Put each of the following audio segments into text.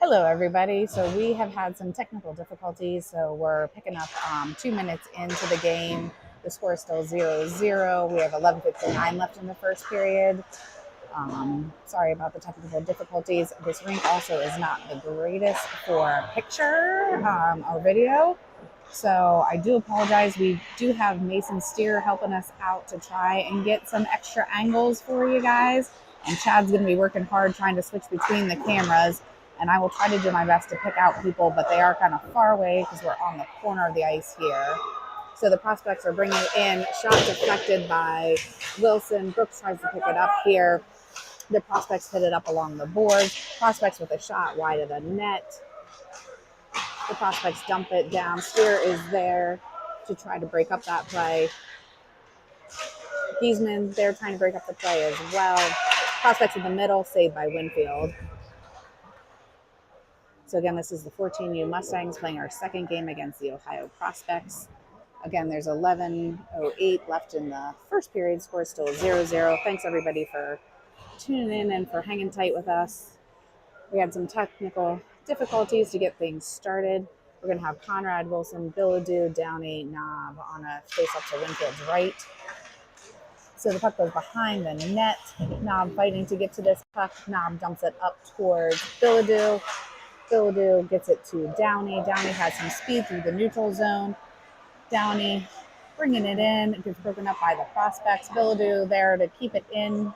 Hello, everybody. So we have had some technical difficulties. So we're picking up 2 minutes into the game. The score is still 0-0. We have 11:59 left in the first period. Sorry about the technical difficulties. This rink also is not the greatest for picture or video. So I do apologize. We do have Mason Steer helping us out to try and get some extra angles for you guys. And Chad's going to be working hard trying to switch between the cameras. And I will try to do my best to pick out people, but they are kind of far away because we're on the corner of the ice here. So the prospects are bringing in, shot deflected by Wilson. Brooks tries to pick it up here. The prospects hit it up along the boards. Prospects with a shot wide of the net. The prospects dump it down. Steer is there to try to break up that play. Giesman, they're trying to break up the play as well. Prospects in the middle, saved by Winfield. So again, this is the 14U Mustangs playing our second game against the Ohio Prospects. Again, there's 11:08 left in the first period. Score is still 0-0. Thanks everybody for tuning in and for hanging tight with us. We had some technical difficulties to get things started. We're going to have Conrad, Wilson, Billadu, Downey, Knob on a face-up to Winfield's right. So the puck goes behind the net. Knob fighting to get to this puck. Knob dumps it up towards Billadu. Billadu gets it to Downey. Downey has some speed through the neutral zone. Downey bringing it in. It gets broken up by the prospects. Billadu there to keep it in.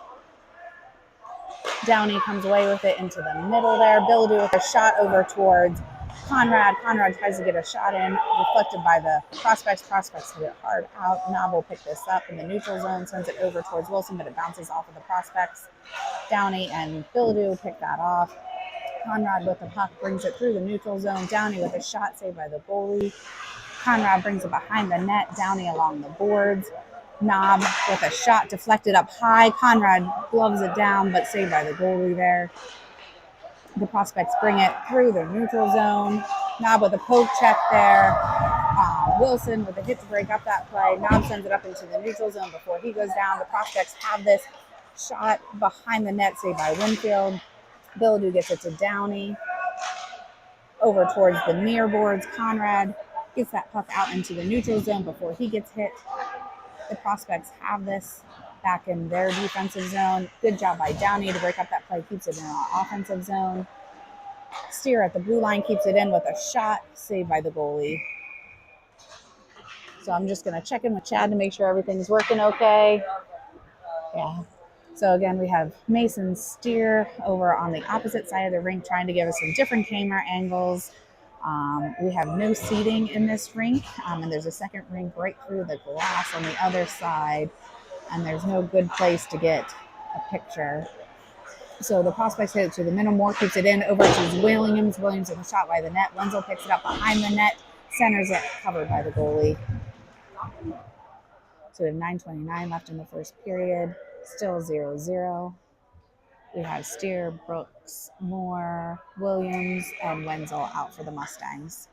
Downey comes away with it into the middle there. Billadu with a shot over towards Conrad. Conrad tries to get a shot in, reflected by the prospects. Prospects hit it hard out. Knob will pick this up in the neutral zone, sends it over towards Wilson, but it bounces off of the prospects. Downey and Billadu pick that off. Conrad with the puck brings it through the neutral zone. Downey with a shot saved by the goalie. Conrad brings it behind the net. Downey along the boards. Knob with a shot deflected up high. Conrad gloves it down, but saved by the goalie there. The prospects bring it through the neutral zone. Knob with a poke check there. Wilson with a hit to break up that play. Knob sends it up into the neutral zone before he goes down. The prospects have this shot behind the net, saved by Winfield. Billadu gets it to Downey. Over towards the near boards. Conrad gets that puck out into the neutral zone before he gets hit. The prospects have this back in their defensive zone. Good job by Downey to break up that play. Keeps it in our offensive zone. Steer at the blue line keeps it in with a shot saved by the goalie. So I'm just going to check in with Chad to make sure everything's working okay. Yeah. So again, we have Mason Steer over on the opposite side of the rink trying to give us some different camera angles. We have no seating in this rink, and there's a second rink right through the glass on the other side, and there's no good place to get a picture. So the prospects hit it to the middle. Moore keeps it in over to Williams. Williams with a shot by the net. Wenzel picks it up behind the net. Centers it, covered by the goalie. So we have 9:29 left in the first period. Still 0-0. We have Steer, Brooks, Moore, Williams, and Wenzel out for the Mustangs.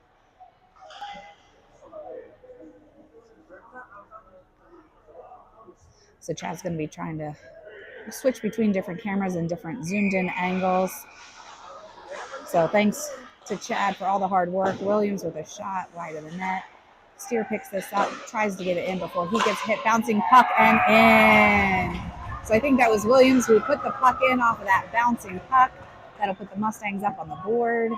So Chad's going to be trying to switch between different cameras and different zoomed in angles. So thanks to Chad for all the hard work. Williams with a shot wide of the net. Steer picks this up, tries to get it in before he gets hit. Bouncing puck and in. So I think that was Williams who put the puck in off of that bouncing puck. That'll put the Mustangs up on the board.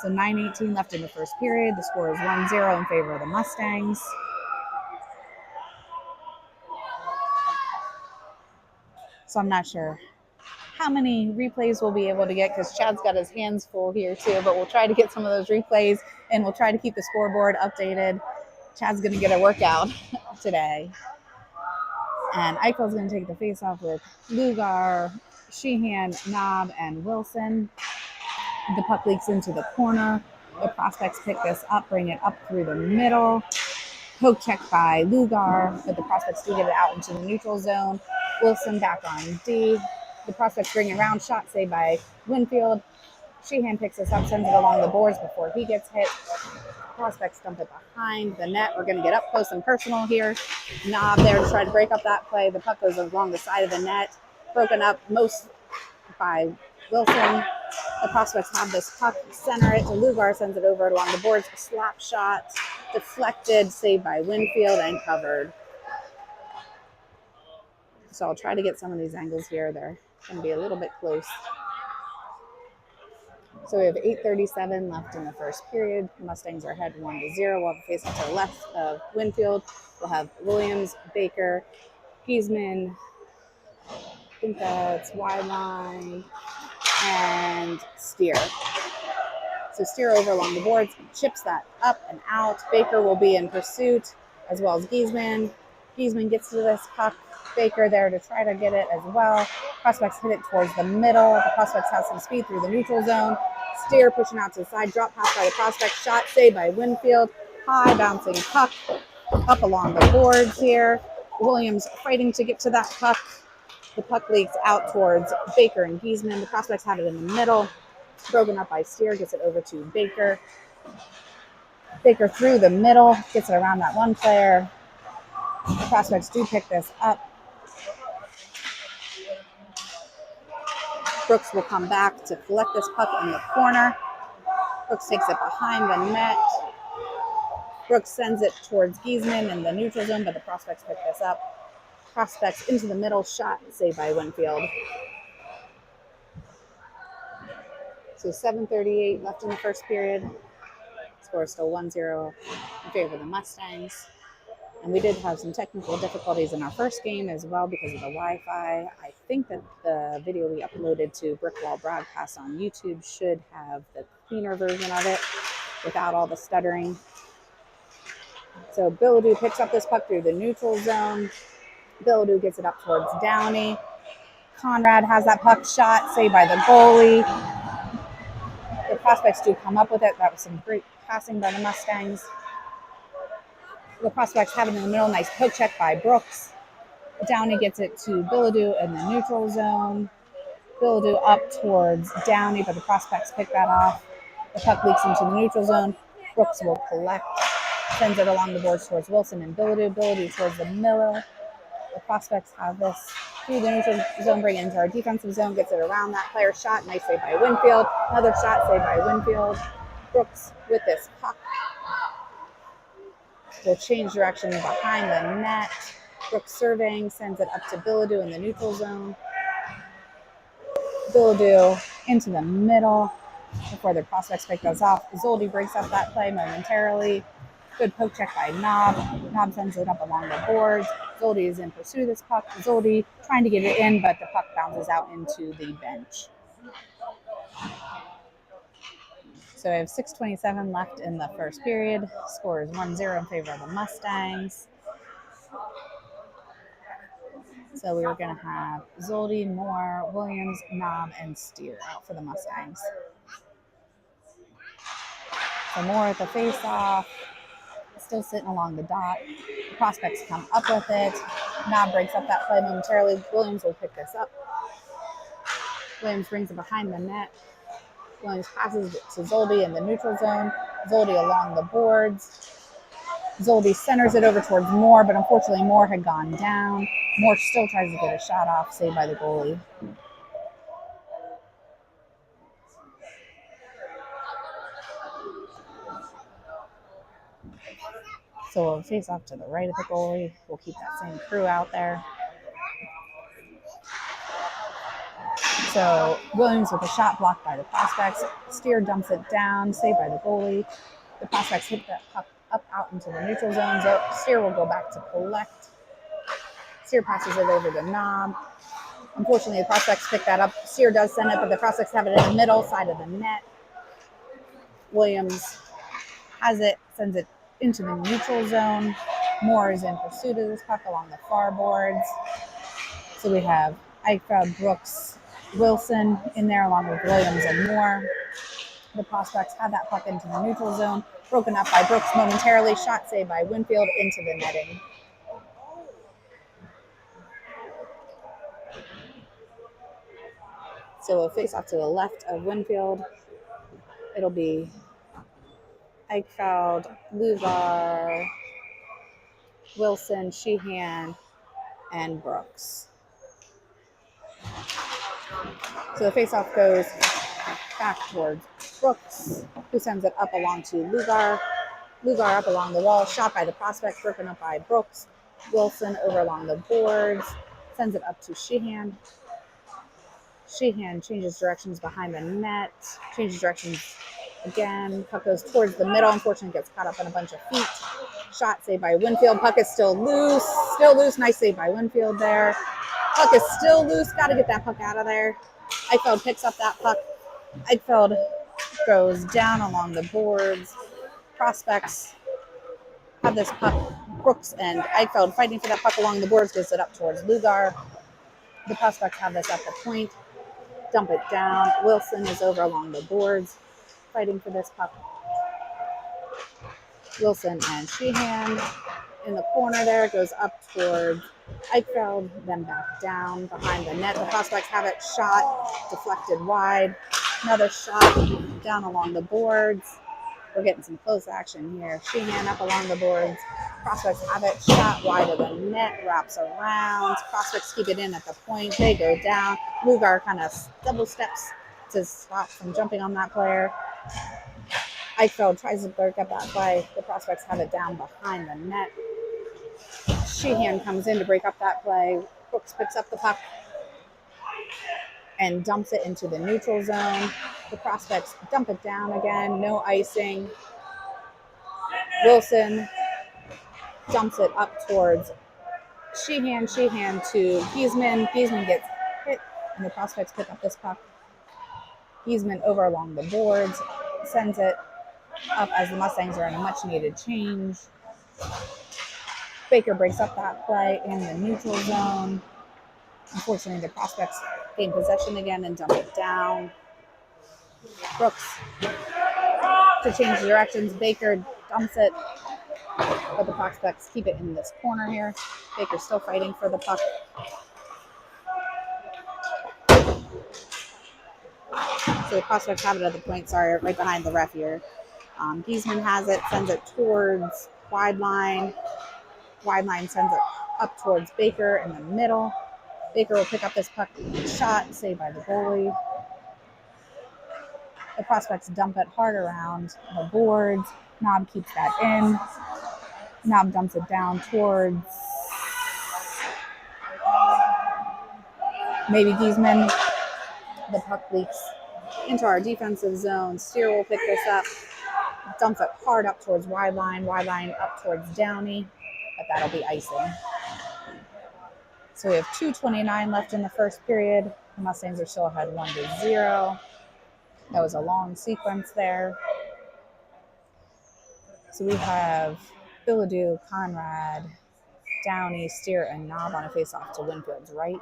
So 9:18 left in the first period. The score is 1-0 in favor of the Mustangs. So I'm not sure how many replays we'll be able to get because Chad's got his hands full here too, but we'll try to get some of those replays and we'll try to keep the scoreboard updated. Chad's going to get a workout today. And Eichel's going to take the face-off with Lugar, Sheehan, Knob, and Wilson. The puck leaks into the corner. The prospects pick this up, bring it up through the middle. Poke check by Lugar, but the prospects do get it out into the neutral zone. Wilson back on D. The prospects bring it around, shot saved by Winfield. Sheehan picks this up, sends it along the boards before he gets hit. Prospects dump it behind the net. We're going to get up close and personal here. Knob there to try to break up that play. The puck goes along the side of the net. Broken up by Wilson. The prospects have this puck, center it to Lugar, sends it over along the boards. A slap shot, deflected, saved by Winfield, and covered. So I'll try to get some of these angles here. They're going to be a little bit close. So we have 8:37 left in the first period. The Mustangs are ahead 1-0. We'll have a face to the left of Winfield. We'll have Williams, Baker, Giesman, I think that's wide line, and Steer. So Steer over along the boards, chips that up and out. Baker will be in pursuit, as well as Giesman. Giesman gets to this puck. Baker there to try to get it as well. Prospects hit it towards the middle. The Prospects have some speed through the neutral zone. Steer pushing out to the side. Drop pass by the Prospect. Shot saved by Winfield. High bouncing puck up along the boards here. Williams fighting to get to that puck. The puck leaks out towards Baker and Giesman. The Prospects have it in the middle. Broken up by Steer. Gets it over to Baker. Baker through the middle. Gets it around that one player. The Prospects do pick this up. Brooks will come back to collect this puck in the corner. Brooks takes it behind the net. Brooks sends it towards Giesman in the neutral zone, but the Prospects pick this up. Prospects into the middle, shot saved by Winfield. So 7:38 left in the first period. Score is still 1-0 in favor of the Mustangs. And we did have some technical difficulties in our first game as well because of the Wi-Fi. I think that the video we uploaded to Brickwall Broadcast on YouTube should have the cleaner version of it without all the stuttering. So Billadu picks up this puck through the neutral zone. Billadu gets it up towards Downey. Conrad has that puck shot, saved by the goalie. The Prospects do come up with it. That was some great passing by the Mustangs. The Prospects have it in the middle. Nice poke check by Brooks. Downey gets it to Billadu in the neutral zone. Billadu up towards Downey, but the Prospects pick that off. The puck leaks into the neutral zone. Brooks will collect. Sends it along the boards towards Wilson and Billadu. Billadu towards the middle. The Prospects have this through the neutral zone, bring it into our defensive zone. Gets it around that player. Shot. Nice save by Winfield. Another shot saved by Winfield. Brooks with this puck will change direction behind the net. Brooks surveying, sends it up to Billadu in the neutral zone. Billadu into the middle before the Prospects pick those off. Zoldi breaks up that play momentarily. Good poke check by Knob. Knob sends it up along the boards. Zoldi is in pursuit of this puck. Zoldi trying to get it in, but the puck bounces out into the bench. So we have 6:27 left in the first period. Score is 1-0 in favor of the Mustangs. So we were going to have Zoldi, Moore, Williams, Knob, and Steer out for the Mustangs. So Moore at the face-off, still sitting along the dot. The Prospects come up with it. Knob breaks up that play momentarily. Williams will pick this up. Williams brings it behind the net. Williams passes it to Zoldi in the neutral zone. Zoldi along the boards. Zoldi centers it over towards Moore, but unfortunately Moore had gone down. Moore still tries to get a shot off, saved by the goalie. So we'll face off to the right of the goalie. We'll keep that same crew out there. So Williams with a shot blocked by the Prospects. Steer dumps it down, saved by the goalie. The Prospects hit that puck up out into the neutral zone. So Steer will go back to collect. Steer passes it over to Knob. Unfortunately, the Prospects pick that up. Steer does send it, but the Prospects have it in the middle side of the net. Williams has it, sends it into the neutral zone. Moore is in pursuit of this puck along the far boards. So we have Eichfeld, Brooks, Wilson in there along with Williams and Moore. The Prospects have that puck into the neutral zone. Broken up by Brooks momentarily. Shot saved by Winfield into the netting. So we'll face off to the left of Winfield. It'll be Eichfeld, Lugar, Wilson, Sheehan, and Brooks. So the face-off goes back towards Brooks, who sends it up along to Lugar. Lugar up along the wall, shot by the prospect, broken up by Brooks. Wilson over along the boards, sends it up to Sheehan. Sheehan changes directions behind the net, changes directions again. Puck goes towards the middle. Unfortunately, gets caught up in a bunch of feet. Shot saved by Winfield. Puck is still loose. Still loose. Nice save by Winfield there. Puck is still loose. Got to get that puck out of there. Eichfeld picks up that puck. Eichfeld goes down along the boards. Prospects have this puck. Brooks and Eichfeld fighting for that puck along the boards. Gives it up towards Lugar. The prospects have this at the point. Dump it down. Wilson is over along the boards, fighting for this puck. Wilson and Sheehan in the corner there, goes up towards Eichfeld, then back down behind the net. The prospects have it, shot, deflected wide. Another shot down along the boards. We're getting some close action here. Sheehan up along the boards. Prospects have it, shot wide of the net, wraps around. Prospects keep it in at the point. They go down. Lugar kind of double steps to stop from jumping on that player. Eichfeld tries to break up that play. The prospects have it down behind the net. Sheehan comes in to break up that play. Brooks picks up the puck and dumps it into the neutral zone. The prospects dump it down again. No icing. Wilson dumps it up towards Sheehan to Giesman. Giesman gets hit, and the prospects pick up this puck. Giesman over along the boards, sends it up as the Mustangs are in a much-needed change. Baker breaks up that play in the neutral zone. Unfortunately, the prospects gain possession again and dump it down. Brooks to change directions. Baker dumps it, but the prospects keep it in this corner here. Baker's still fighting for the puck. So the prospects have it at the point, sorry, right behind the ref here. Giesman has it, sends it towards wide line. Wide line sends it up towards Baker in the middle. Baker will pick up this puck shot, saved by the goalie. The prospects dump it hard around the boards. Knob keeps that in. Knob dumps it down towards maybe Giesman. The puck leaks into our defensive zone. Steer will pick this up. Dumps it hard up towards wide line up towards Downey, but that'll be icing. So we have 2:29 left in the first period. The Mustangs are still ahead 1-0. That was a long sequence there. So we have Bilodeau, Conrad, Downey, Steer, and Knob on a face-off to Winfield's right.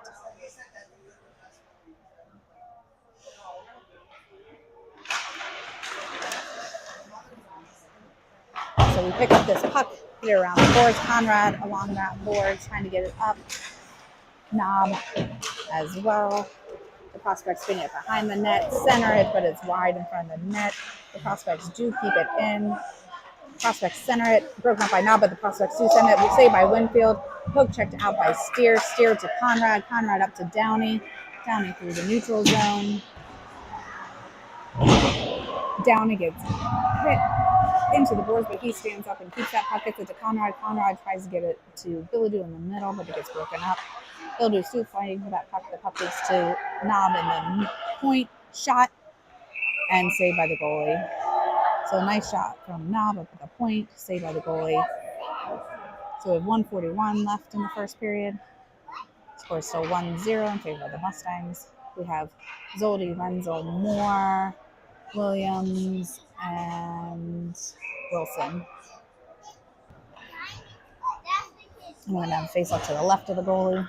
So we pick up this puck, get it around the boards. Conrad along that board, trying to get it up. Knob as well. The prospects spin it behind the net, center it, but it's wide in front of the net. The prospects do keep it in. Prospects center it, broken up by Knob, but the prospects do send it. We'll say by Winfield. Poke checked out by Steer. Steer to Conrad. Conrad up to Downey. Downey through the neutral zone. Downey gets hit into the boards, but he stands up and keeps that puck. Gets it to Conrad. Conrad tries to get it to Bilodeau in the middle, but it gets broken up. Bilodeau still fighting for that puck. The puck goes to Knob in the point. Shot and saved by the goalie. So a nice shot from Knob up at the point, saved by the goalie. So we have 1:41 left in the first period. Score is still 1-0 in favor of the Mustangs. We have Zoldi, Wenzel, Moore, Williams, and Wilson. I'm going to face up to the left of the goalie.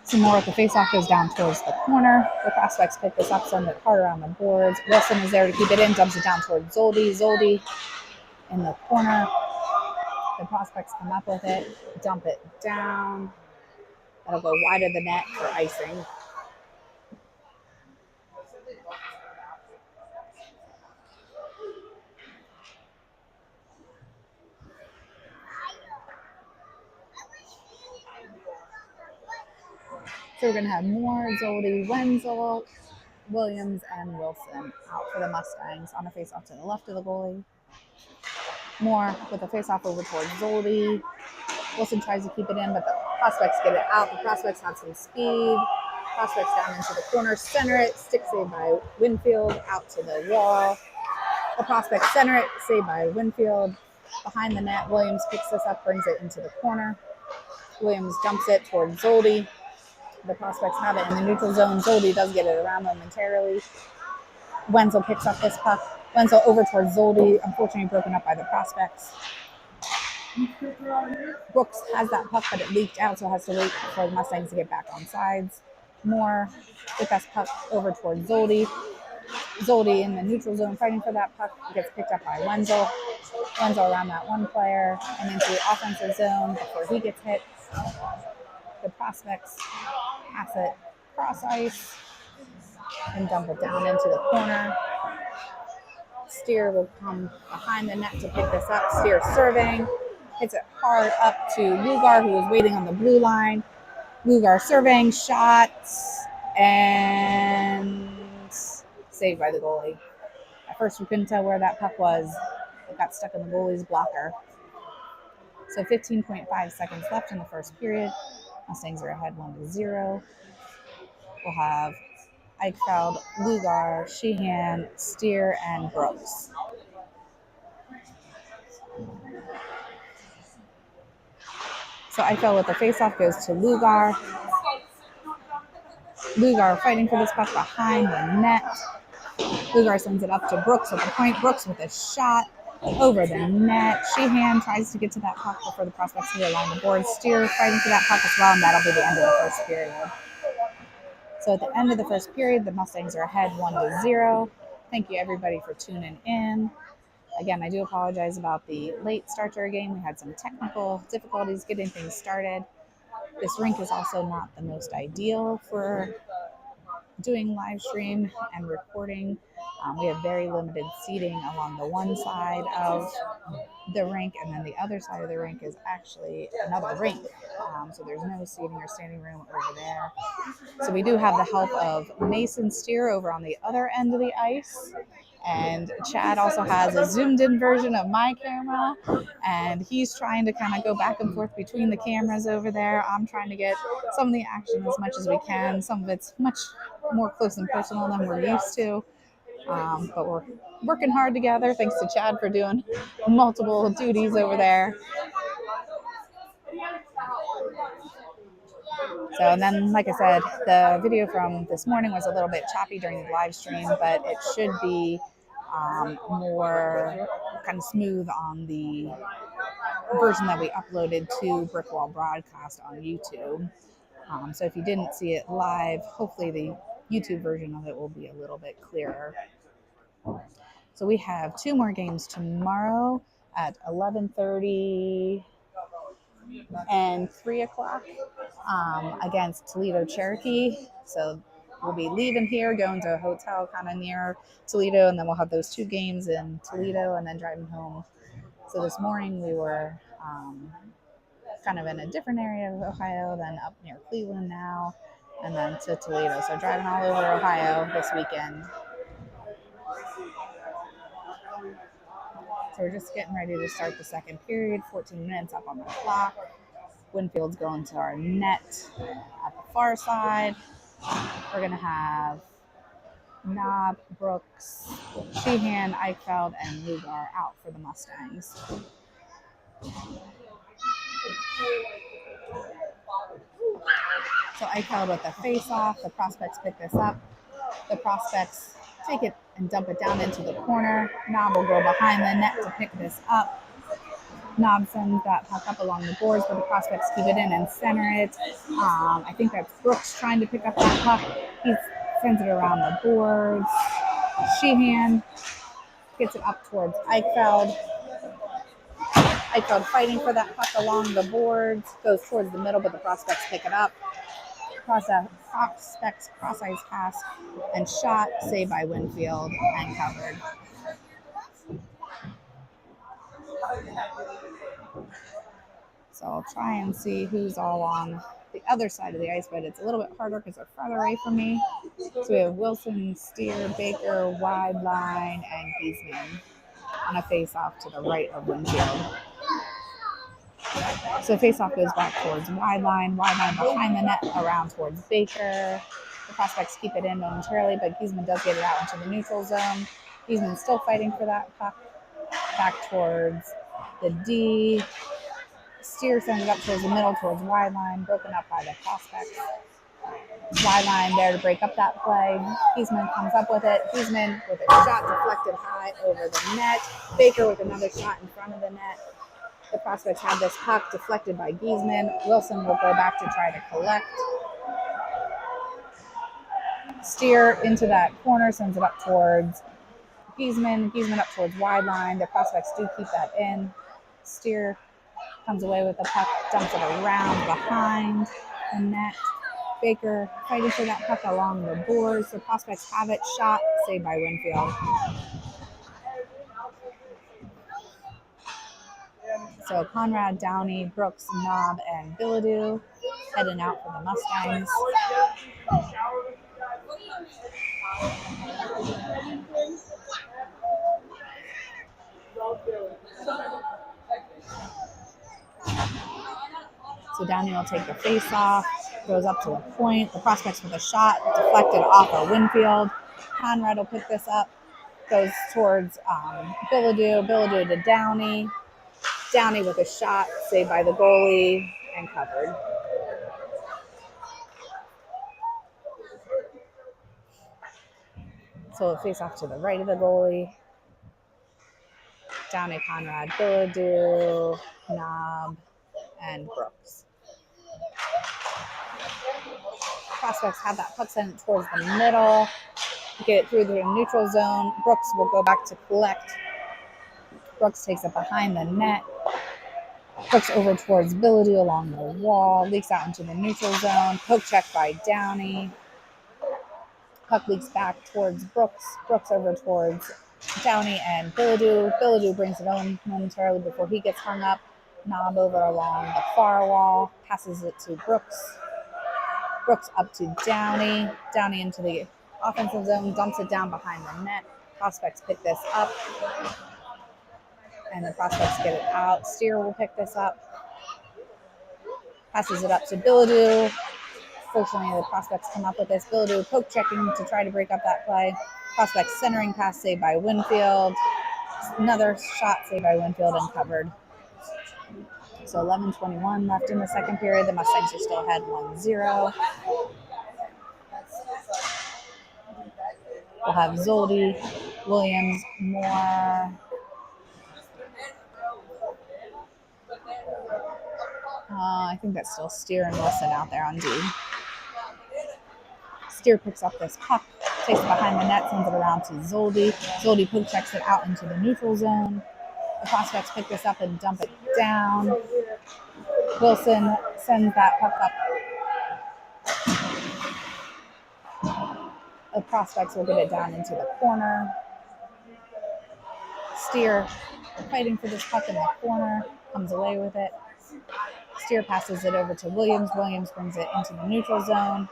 Some more at the faceoff goes down towards the corner. The prospects pick this up, send it hard around the boards. Wilson is there to keep it in, dumps it down towards Zoldi. Zoldi in the corner. The prospects come up with it, dump it down. That'll go wide of the net for icing. So we're going to have Moore, Zoldy, Wenzel, Williams, and Wilson out for the Mustangs on a face-off to the left of the goalie. Moore with a face-off over towards Zoldy. Wilson tries to keep it in, but the prospects get it out. The prospects have some speed. Prospects down into the corner, center it, stick saved by Winfield, out to the wall. The prospects center it, saved by Winfield. Behind the net, Williams picks this up, brings it into the corner. Williams dumps it towards Zoldy. The prospects have it in the neutral zone. Zoldy does get it around momentarily. Wenzel picks up this puck. Wenzel over towards Zoldy, unfortunately broken up by the prospects. Brooks has that puck, but it leaked out, so has to wait for the Mustangs to get back on sides. Moore with that puck over towards Zoldy. Zoldy in the neutral zone fighting for that puck. It gets picked up by Wenzel. Wenzel around that one player and into the offensive zone before he gets hit. The prospects pass it cross ice and dump it down into the corner. Steer will come behind the net to pick this up. Steer serving. Hits it hard up to Lugar, who is waiting on the blue line. Lugar serving, shots, and saved by the goalie. At first, we couldn't tell where that puck was. It got stuck in the goalie's blocker. So 15.5 seconds left in the first period. Mustangs are ahead 1-0. We'll have Eichfeld, Lugar, Sheehan, Steer, and Brooks. So Eichfeld with the faceoff goes to Lugar. Lugar fighting for this puck behind the net. Lugar sends it up to Brooks with the point. Brooks with a shot over the net. Sheehan tries to get to that puck before the prospects get along the board. Steer fighting for that puck as well, and that'll be the end of the first period. So at the end of the first period, the Mustangs are ahead 1-0. Thank you everybody for tuning in. Again, I do apologize about the late start to our game. We had some technical difficulties getting things started. This rink is also not the most ideal for doing live stream and recording. We have very limited seating along the one side of the rink, and then the other side of the rink is actually another rink. So there's no seating or standing room over there. So we do have the help of Mason Steer over on the other end of the ice. And Chad also has a zoomed in version of my camera, and he's trying to kind of go back and forth between the cameras over there. I'm trying to get some of the action as much as we can. Some of it's much more close and personal than we're used to. But we're working hard together. Thanks to Chad for doing multiple duties over there. So, and then, like I said, the video from this morning was a little bit choppy during the live stream, but it should be more kind of smooth on the version that we uploaded to Brickwall Broadcast on YouTube. So if you didn't see it live, hopefully the YouTube version of it will be a little bit clearer. So we have 2 more games tomorrow at 11:30 and 3 o'clock against Toledo Cherokee. So we'll be leaving here, going to a hotel kind of near Toledo, and then we'll have those 2 games in Toledo and then driving home. So this morning we were kind of in a different area of Ohio, then up near Cleveland now, and then to Toledo. So driving all over Ohio this weekend. So we're just getting ready to start the second period, 14 minutes up on the clock. Winfield's going to our net at the far side. We're going to have Knob, Brooks, Sheehan, Eichfeld, and Lugar out for the Mustangs. So Eichfeld with the face-off. The prospects pick this up. The prospects take it and dump it down into the corner. Knob will go behind the net to pick this up. Knob sends that puck up along the boards, but the prospects keep it in and center it. I think that's Brooks trying to pick up that puck. He sends it around the boards. Sheehan gets it up towards Eichfeld. Eichfeld fighting for that puck along the boards. Goes towards the middle, but the prospects pick it up. Prospects cross-ice pass and shot, saved by Winfield and covered. So I'll try and see who's all on the other side of the ice, but it's a little bit harder because they're farther away from me. So we have Wilson, Steer, Baker, Wide Line, and Giesman on a face-off to the right of Winfield. So face-off goes back towards Wide Line behind the net around towards Baker. The prospects keep it in momentarily, but Giesman does get it out into the neutral zone. Giesman's still fighting for that puck back towards the D. Steer sends it up towards the middle, towards Wide Line, broken up by the prospects. Wide Line there to break up that play. Giesman comes up with it. Giesman with a shot deflected high over the net. Baker with another shot in front of the net. The prospects have this puck deflected by Giesman. Wilson will go back to try to collect. Steer into that corner, sends it up towards Giesman. Giesman up towards Wide Line. The prospects do keep that in. Steer comes away with the puck, dumps it around behind the net. Baker fighting for that puck along the boards. The prospects have it, shot, saved by Winfield. So Conrad, Downey, Brooks, Knob, and Bilodeau heading out for the Mustangs. So Downey will take the face-off, goes up to the point. The prospects with a shot, deflected off of Winfield. Conrad will pick this up, goes towards Bilodeau. Bilodeau to Downey. Downey with a shot, saved by the goalie and covered. So face off to the right of the goalie. Downey, Conrad, Bilodeau, Knob, and Brooks. Prospects have that puck sent towards the middle. Get it through the neutral zone. Brooks will go back to collect. Brooks takes it behind the net. Brooks over towards Bilodeau along the wall. Leaks out into the neutral zone. Poke check by Downey. Puck leaks back towards Brooks. Brooks over towards Downey and Bilodeau. Bilodeau brings it on momentarily before he gets hung up. Knob over along the far wall. Passes it to Brooks. Brooks up to Downey. Downey into the offensive zone. Dumps it down behind the net. Prospects pick this up. And the prospects get it out. Steer will pick this up. Passes it up to Bilodeau. Fortunately, the prospects come up with this. Bilodeau poke checking to try to break up that play. Prospects centering pass saved by Winfield. Another shot saved by Winfield and covered. So 11:21 left in the second period. The Mustangs are still ahead 1-0. We'll have Zoldi, Williams, Moore. I think that's still Steer and Wilson out there on D. Steer picks up this puck, takes it behind the net, sends it around to Zoldi. Zoldi poke checks it out into the neutral zone. The prospects pick this up and dump it down. Wilson sends that puck up. The prospects will get it down into the corner. Steer fighting for this puck in the corner, comes away with it. Steer passes it over to Williams. Williams brings it into the neutral zone.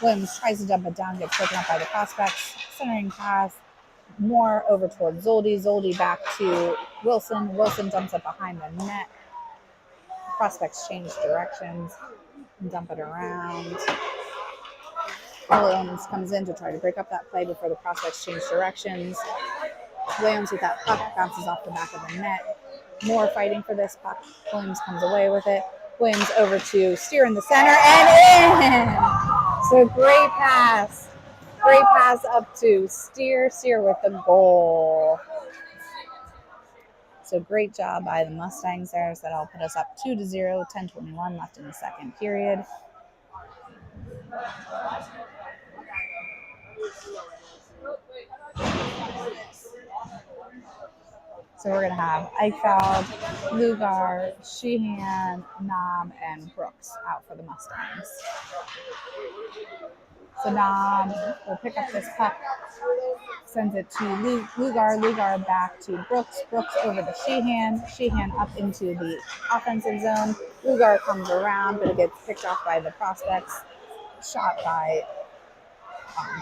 Williams tries to dump it down, gets broken up by the prospects. Centering pass. Moore over towards Zoldi. Zoldi back to Wilson. Wilson dumps it behind the net. Prospects change directions and dump it around. Williams comes in to try to break up that play before the prospects change directions. Williams with that puck bounces off the back of the net. Moore fighting for this puck. Williams comes away with it. Williams over to Steer in the center and in! So great pass. Great pass up to Steer. Steer with the goal. So great job by the Mustangs there. So that'll put us up 2-0, 10:21 left in the second period. So we're going to have Eichfeld, Lugar, Sheehan, Knob, and Brooks out for the Mustangs. So Knob will pick up this puck, sends it to Lugar. Lugar back to Brooks. Brooks over to Sheehan. Sheehan up into the offensive zone. Lugar comes around, but it gets picked off by the prospects. Shot by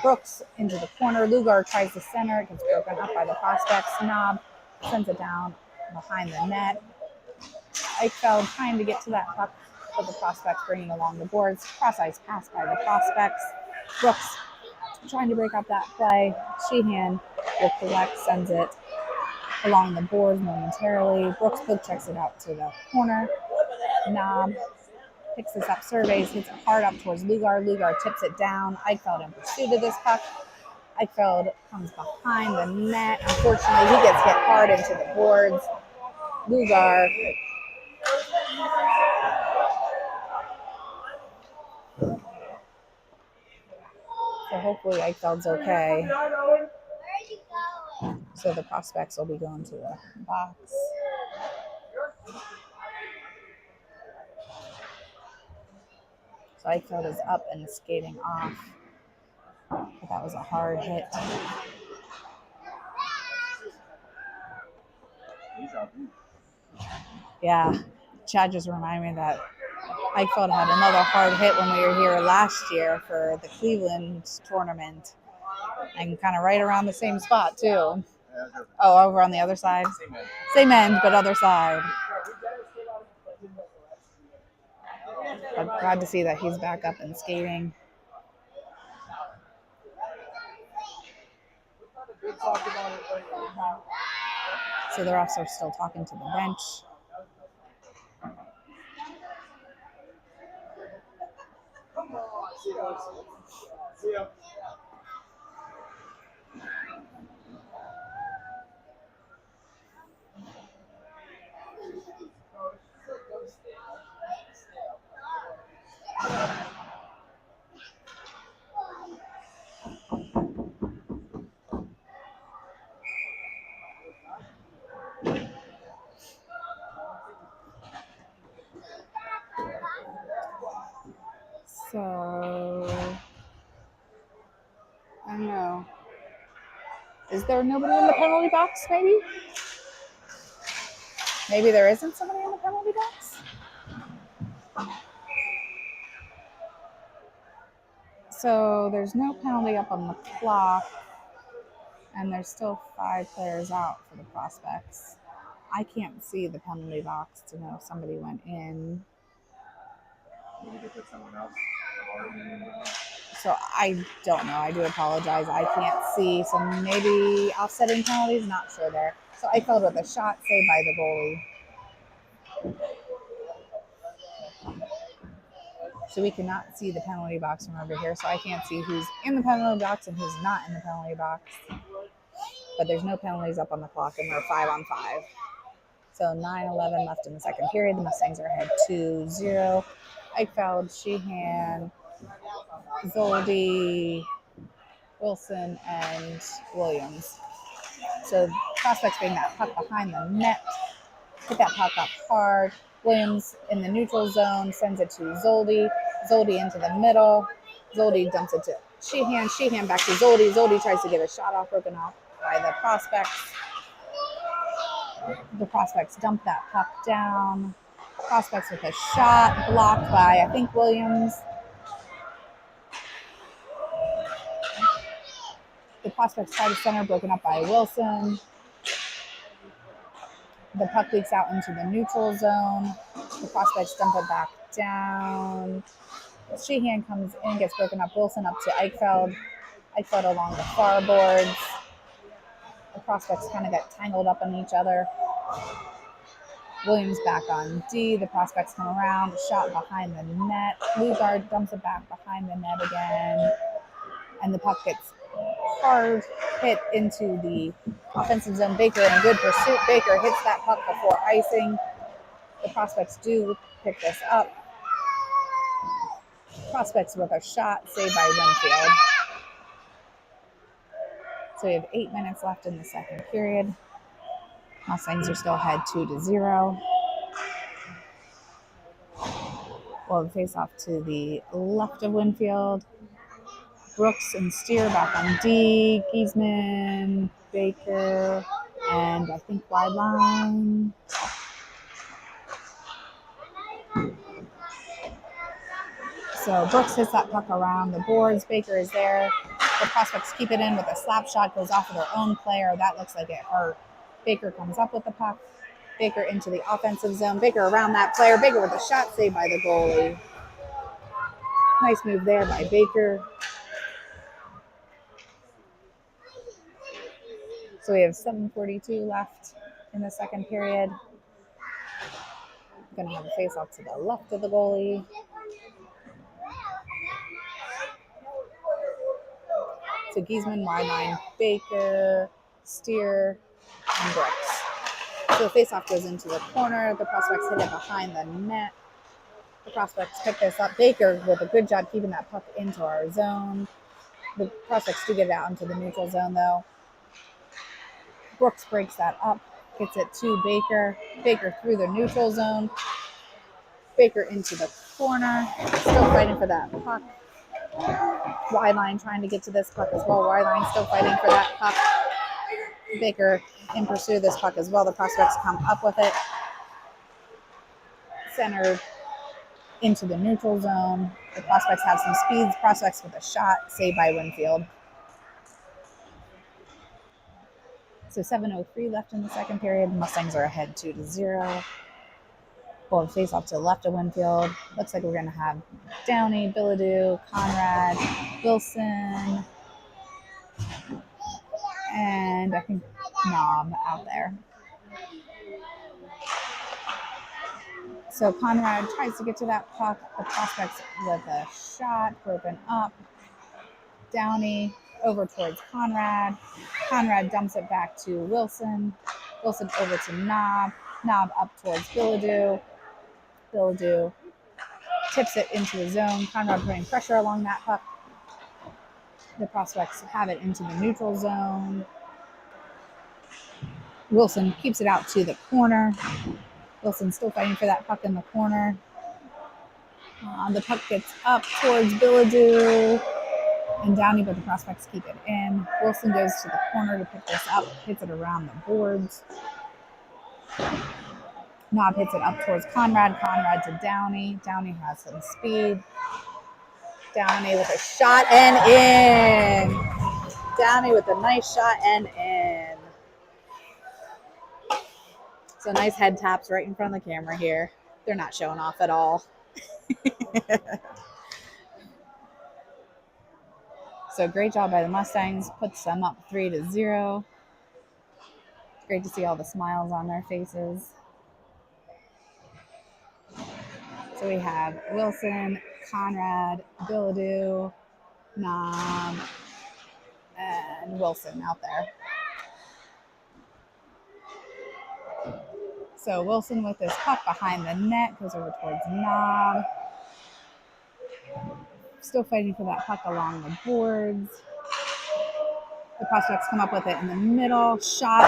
Brooks into the corner. Lugar tries to center. It gets broken up by the prospects. Knob sends it down behind the net. Eichfeld trying to get to that puck, but the prospects bringing along the boards. Cross-ice pass by the prospects. Brooks trying to break up that play. Sheehan will collect, sends it along the boards momentarily. Brooks poke checks it out to the corner. Knob picks this up, surveys, hits it hard up towards Lugar. Lugar tips it down. Eichfeld in pursuit of this puck. Eichfeld comes behind the net. Unfortunately, he gets hit hard into the boards. Lugar so hopefully Eichfeld's okay. So the prospects will be going to the box. So Eichfeld is up and skating off. But that was a hard hit. Yeah, Chad just reminded me that Eichfeld had another hard hit when we were here last year for the Cleveland tournament. And kind of right around the same spot, too. Oh, over on the other side? Same end, but other side. But glad to see that he's back up and skating. So the refs are still talking to the bench. So, I don't know. Is there nobody in the penalty box, maybe? Maybe there isn't somebody in the penalty box? So there's no penalty up on the clock, and there's still 5 players out for the prospects. I can't see the penalty box to know if somebody went in. So I don't know. I do apologize. I can't see. So maybe offsetting penalties, not sure there. So Eichfeld with a shot saved by the goalie. So we cannot see the penalty box from over here. So I can't see who's in the penalty box and who's not in the penalty box. But there's no penalties up on the clock, and we're 5 on 5. So 9:11 left in the second period. The Mustangs are ahead 2-0. Eichfeld, Sheehan, Zoldy, Wilson, and Williams. So prospects bring that puck behind the net. Hit that puck up hard. Williams in the neutral zone sends it to Zoldy. Zoldy into the middle. Zoldy dumps it to Sheehan. Sheehan back to Zoldy. Zoldy tries to get a shot off, broken off by the prospects. The prospects dump that puck down. Prospects with a shot blocked by, I think, Williams. The prospects try to center, broken up by Wilson. The puck leaks out into the neutral zone. The prospects dump it back down. Sheehan comes in, gets broken up. Wilson up to Eichfeld. Eichfeld along the far boards. The prospects kind of got tangled up in each other. Williams back on D. The prospects come around. Shot behind the net. Lugar dumps it back behind the net again. And the puck gets hard hit into the offensive zone. Baker in good pursuit. Baker hits that puck before icing. The prospects do pick this up. Prospects with a shot saved by Winfield. So we have 8 minutes left in the second period. Mustangs are still ahead 2-0. We'll face off to the left of Winfield. Brooks and Steer back on D. Giesman, Baker, and I think wide line. So Brooks hits that puck around the boards. Baker is there. The prospects keep it in with a slap shot, goes off of their own player. That looks like it hurt. Baker comes up with the puck. Baker into the offensive zone. Baker around that player. Baker with a shot saved by the goalie. Nice move there by Baker. So we have 7:42 left in the second period. Going to have a face-off to the left of the goalie. So Giesman, wide line, Baker, Steer, and Brooks. So the face-off goes into the corner. The prospects hit it behind the net. The prospects pick this up. Baker with a good job keeping that puck into our zone. The prospects do get it out into the neutral zone, though. Brooks breaks that up, gets it to Baker. Baker through the neutral zone. Baker into the corner. Still fighting for that puck. Wide line trying to get to this puck as well. Wide line still fighting for that puck. Baker in pursuit of this puck as well. The prospects come up with it. Centered into the neutral zone. The prospects have some speeds. Prospects with a shot, saved by Winfield. So 7:03 left in the second period. Mustangs are ahead 2-0. We'll face off to the left of Winfield. Looks like we're going to have Downey, Bilodeau, Conrad, Wilson, and I think Knob out there. So Conrad tries to get to that puck. The prospects with a shot, broken up. Downey over towards Conrad. Conrad dumps it back to Wilson. Wilson over to Knob. Knob up towards Bilodeau. Bilodeau tips it into the zone. Conrad putting pressure along that puck. The prospects have it into the neutral zone. Wilson keeps it out to the corner. Wilson still fighting for that puck in the corner. The puck gets up towards Bilodeau and Downey, but the prospects keep it in. Wilson goes to the corner to pick this up, hits it around the boards. Knob hits it up towards Conrad. Conrad to Downey. Downey has some speed. Downey with a shot and in. Downey with a nice shot and in. So nice head taps right in front of the camera here. They're not showing off at all. So great job by the Mustangs. Puts them up 3-0. Great to see all the smiles on their faces. So we have Wilson, Conrad, Bilodeau, Knob, and Wilson out there. So Wilson with his puck behind the net goes over towards Knob. Still fighting for that puck along the boards. The prospects come up with it in the middle. Shot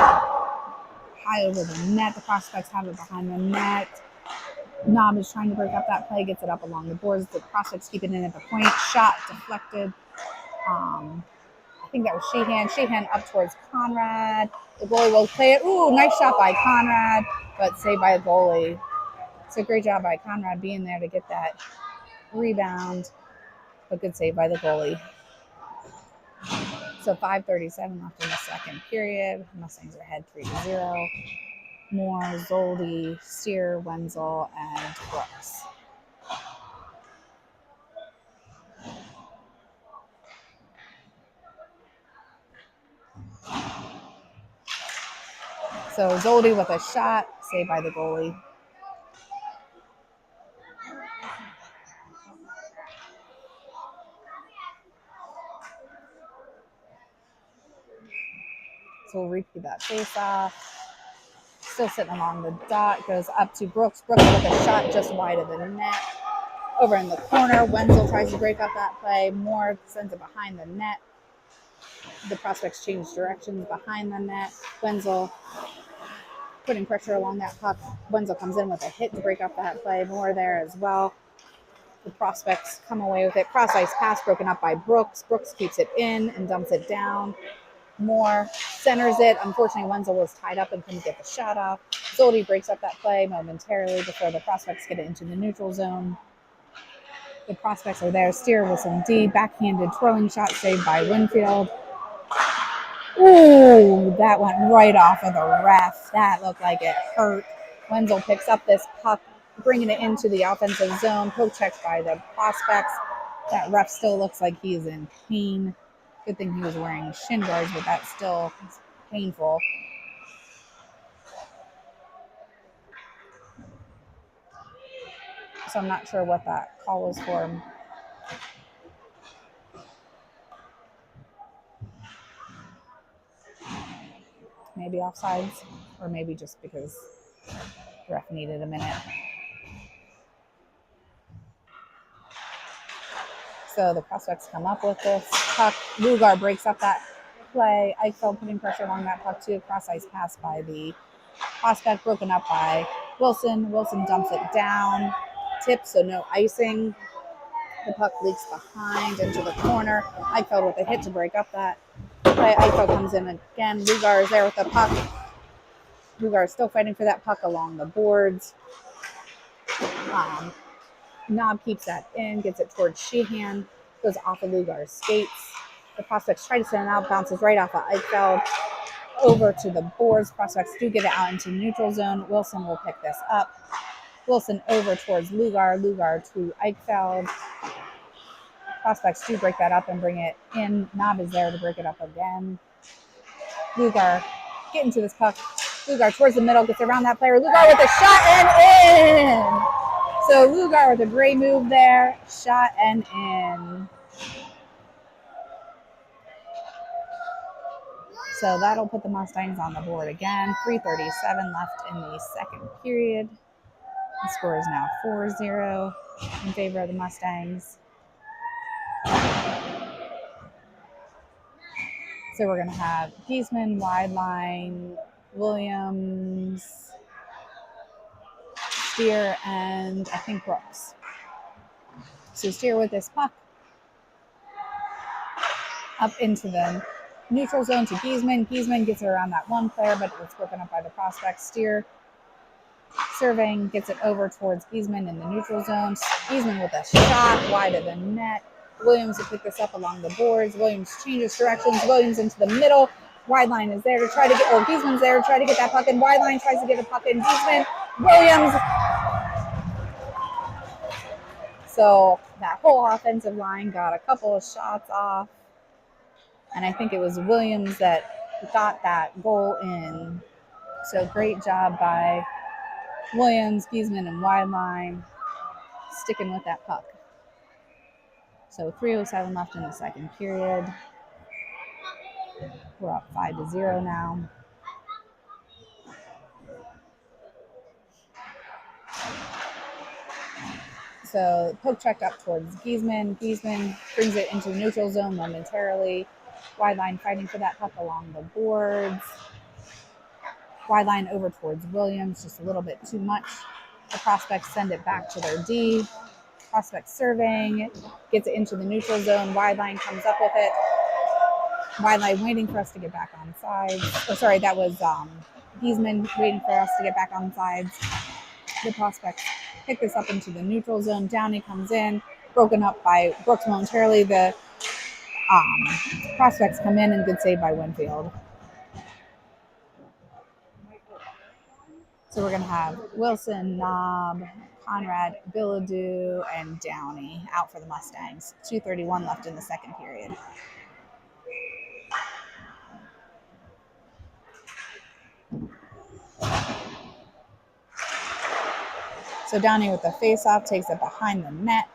high over the net. The prospects have it behind the net. Knob is trying to break up that play, gets it up along the boards. The prospects keep it in at the point. Shot deflected. I think that was Sheehan. Sheehan up towards Conrad. The goalie will play it. Ooh, nice shot by Conrad, but saved by the goalie. So great job by Conrad being there to get that rebound, but good save by the goalie. So 5:37 left in the second period. Mustangs are ahead 3-0. Moore, Zoldi, Steer, Wenzel, and Brooks. So Zoldi with a shot, saved by the goalie. So we'll repeat that face off. Still sitting along the dot, goes up to Brooks. Brooks with a shot just wide of the net. Over in the corner, Wenzel tries to break up that play. Moore sends it behind the net. The prospects change directions behind the net. Wenzel putting pressure along that puck. Wenzel comes in with a hit to break up that play. Moore there as well. The prospects come away with it. Cross ice pass broken up by Brooks. Brooks keeps it in and dumps it down. Moore centers it. Unfortunately, Wenzel was tied up and couldn't get the shot off. Zoldi breaks up that play momentarily before the prospects get it into the neutral zone. The prospects are there. Steer with some D. Backhanded twirling shot saved by Winfield. Ooh, that went right off of the ref. That looked like it hurt. Wenzel picks up this puck, bringing it into the offensive zone. Poke checked by the prospects. That ref still looks like he's in pain. Good thing he was wearing shin guards, but that's still painful. So I'm not sure what that call was for. Maybe offsides, or maybe just because the ref needed a minute. So the prospects come up with this puck. Lugar breaks up that play. Eichfeld putting pressure along that puck too. Cross ice pass by the prospect, broken up by Wilson. Wilson dumps it down. Tip, so no icing. The puck leaks behind into the corner. Eichfeld with a hit to break up that play. Eichfeld comes in again. Lugar is there with the puck. Lugar is still fighting for that puck along the boards. Knob keeps that in, gets it towards Sheehan, goes off of Lugar's skates. The prospects try to send it out, bounces right off of Eichfeld over to the boards. Prospects do get it out into neutral zone. Wilson will pick this up. Wilson over towards Lugar. Lugar to Eichfeld. Prospects do break that up and bring it in. Knob is there to break it up again. Lugar getting to this puck. Lugar towards the middle, gets around that player. Lugar with a shot and in. So Lugar with a great move there. Shot and in. So that'll put the Mustangs on the board again. 3:37 left in the second period. The score is now 4-0 in favor of the Mustangs. So we're going to have Giesman, wide line, Williams, Steer, and I think Brooks. So Steer with this puck up into the neutral zone to Giesman. Giesman gets it around that one player, but it's broken up by the prospect. Steer surveying, gets it over towards Giesman in the neutral zone. Giesman with a shot wide of the net. Williams will pick this up along the boards. Williams changes directions. Williams into the middle. Wide line is there to try to get, or Giesman's there to try to get that puck in. Wide line tries to get a puck in. Giesman, Williams. So that whole offensive line got a couple of shots off. And I think it was Williams that got that goal in. So great job by Williams, Giesman, and wide line sticking with that puck. So 3:07 left in the second period. We're up 5-0 now. So poke checked up towards Giesman. Giesman brings it into the neutral zone momentarily. Wide line fighting for that puck along the boards. Wide line over towards Williams, just a little bit too much. The prospects send it back to their D. Prospect surveying, gets it into the neutral zone. Wide line comes up with it. Wide line waiting for us to get back on sides. Oh, sorry, that was Giesman waiting for us to get back on sides. The prospects pick this up into the neutral zone. Downey comes in, broken up by Brooks momentarily. The prospects come in and good save by Winfield. So we're going to have Wilson, Knob, Conrad, Bilodeau, and Downey out for the Mustangs. 2:31 left in the second period. So Downey with the face-off takes it behind the net.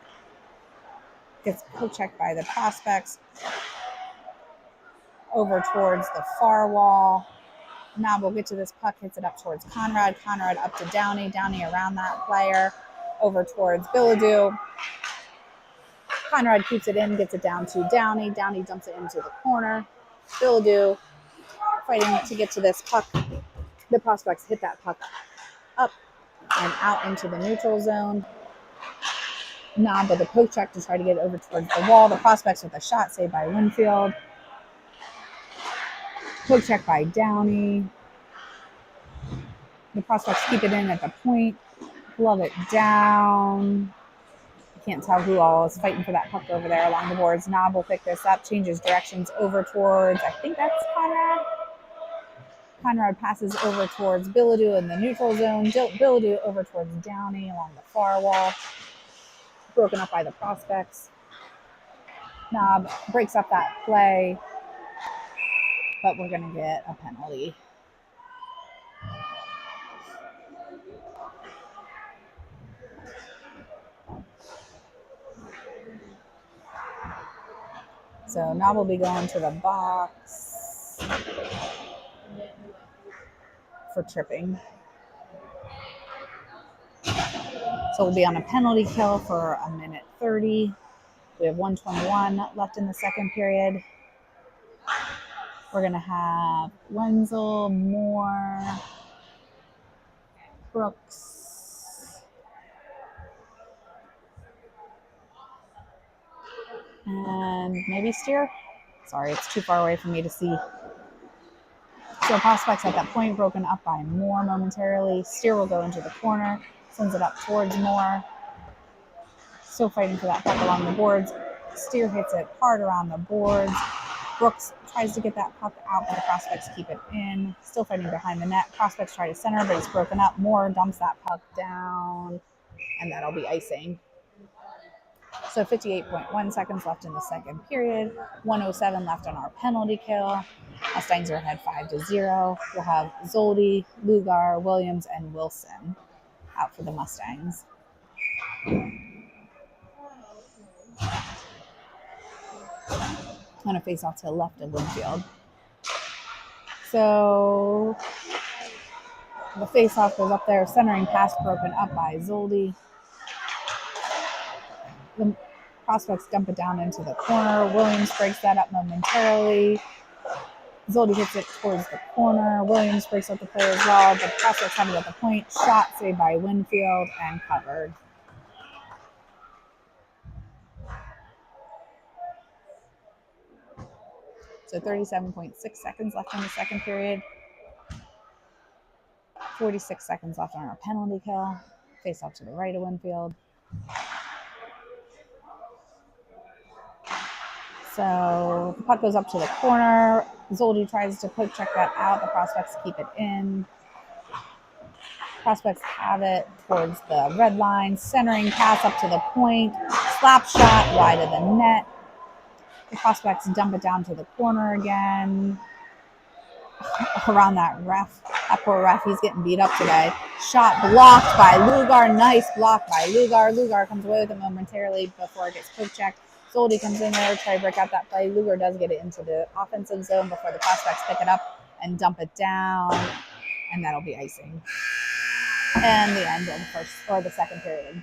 Gets poke checked by the prospects. Over towards the far wall. Knob will get to this puck, hits it up towards Conrad. Conrad up to Downey. Downey around that player. Over towards Bilodeau. Conrad keeps it in, gets it down to Downey. Downey dumps it into the corner. Bilodeau fighting to get to this puck. The prospects hit that puck up and out into the neutral zone. knob with a poke check to try to get it over towards the wall. The prospects with a shot saved by Winfield. Poke check by Downey. The prospects keep it in at the point. Glove it down. I can't tell who all is fighting for that puck over there along the boards. Knob will pick this up, changes directions over towards, I think that's Conrad. Conrad passes over towards Bilodeau in the neutral zone. Bilodeau over towards Downey along the far wall. Broken up by the prospects. Knob breaks up that play, but we're going to get a penalty. So Knob will be going to the box for tripping. So we'll be on a penalty kill for a minute 30. We have 1:21 left in the second period. We're going to have Wenzel, Moore, Brooks, and maybe Steer. Sorry, it's too far away for me to see. So prospects at that point, broken up by Moore momentarily. Steer will go into the corner, sends it up towards Moore. Still fighting for that puck along the boards. Steer hits it hard around the boards. Brooks tries to get that puck out, but the prospects keep it in. Still fighting behind the net. Prospects try to center, but it's broken up. Moore dumps that puck down, and that'll be icing. So 58.1 seconds left in the second period. 1:07 left on our penalty kill. Mustangs are ahead 5-0. We'll have Zoldi, Lugar, Williams, and Wilson out for the Mustangs. On a face off to the left of Winfield. So the face off goes up there, centering pass broken up by Zoldi. The prospects dump it down into the corner. Williams breaks that up momentarily. Zoldi hits it towards the corner. Williams breaks up the play as well. The prospects have it at the point. Shot saved by Winfield and covered. So 37.6 seconds left in the second period. 46 seconds left on our penalty kill. Face off to the right of Winfield. So the puck goes up to the corner. Zoldi tries to poke check that out. The prospects keep it in. Prospects have it towards the red line. Centering pass up to the point. Slap shot wide of the net. The prospects dump it down to the corner again. Around that ref. That poor ref, he's getting beat up today. Shot blocked by Lugar. Nice block by Lugar. Lugar comes away with it momentarily before it gets poke checked. Zoldi comes in there to try to break out that play. Lugar does get it into the offensive zone before the prospects pick it up and dump it down. And that'll be icing. And the end of the second period.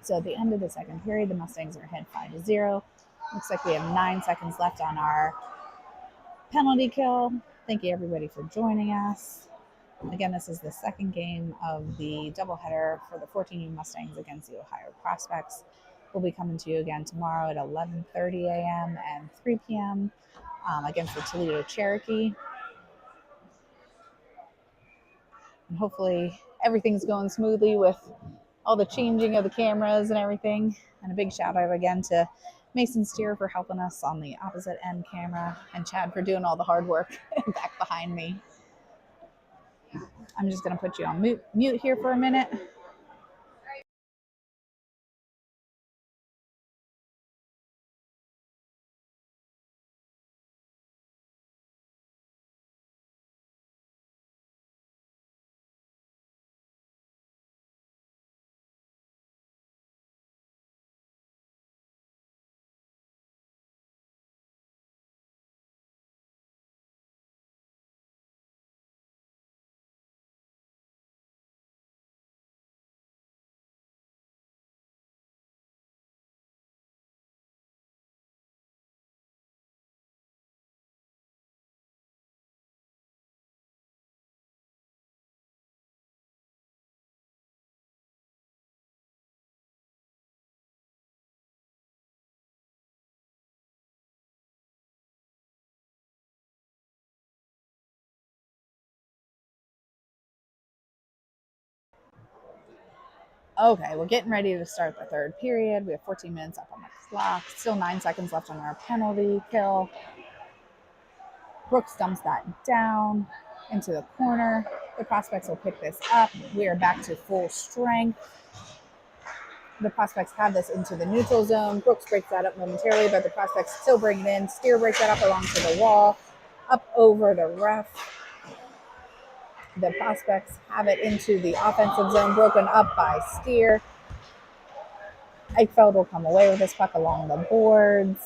So at the end of the second period, the Mustangs are ahead 5-0. Looks like we have 9 seconds left on our penalty kill. Thank you everybody for joining us. Again, this is the second game of the doubleheader for the 14U Mustangs against the Ohio Prospects. We'll be coming to you again tomorrow at 11:30 a.m. and 3 p.m. Against the Toledo Cherokee. And hopefully everything's going smoothly with all the changing of the cameras and everything. And a big shout out again to Mason Steer for helping us on the opposite end camera, and Chad for doing all the hard work back behind me. I'm just going to put you on mute here for a minute. Okay, we're getting ready to start the third period. We have 14 minutes up on the clock. Still 9 seconds left on our penalty kill. Brooks dumps that down into the corner. The prospects will pick this up. We are back to full strength. The prospects have this into the neutral zone. Brooks breaks that up momentarily, but the prospects still bring it in. Steer breaks that up along to the wall, up over the ref. The prospects have it into the offensive zone, broken up by Steer. Eichfeld will come away with this puck along the boards.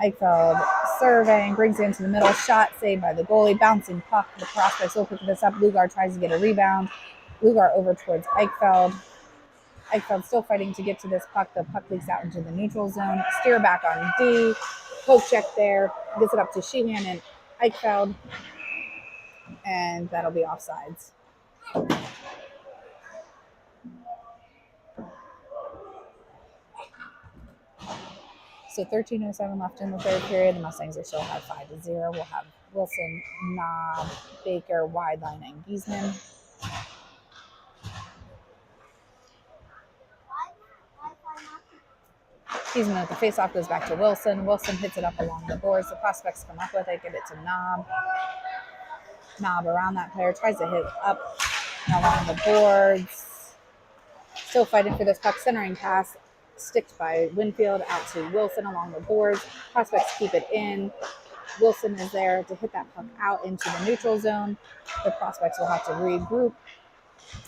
Eichfeld surveying, brings it into the middle, shot saved by the goalie, bouncing puck. The prospects will pick this up. Lugar tries to get a rebound. Lugar over towards Eichfeld. Eichfeld still fighting to get to this puck. The puck leaks out into the neutral zone. Steer back on D. Poke check there. Gets it up to Sheehan and Eichfeld. And that'll be offsides. So 13:07 left in the third period. The Mustangs are still have 5-0. We'll have Wilson, Knob, Baker, Wideline, and Giesman. Giesman with the faceoff goes back to Wilson. Wilson hits it up along the boards. The prospects come up with it, give it to Knob. Knob around that player, tries to hit up along the boards. Still fighting for this puck, centering pass. Sticked by Winfield out to Wilson along the boards. Prospects keep it in. Wilson is there to hit that puck out into the neutral zone. The prospects will have to regroup.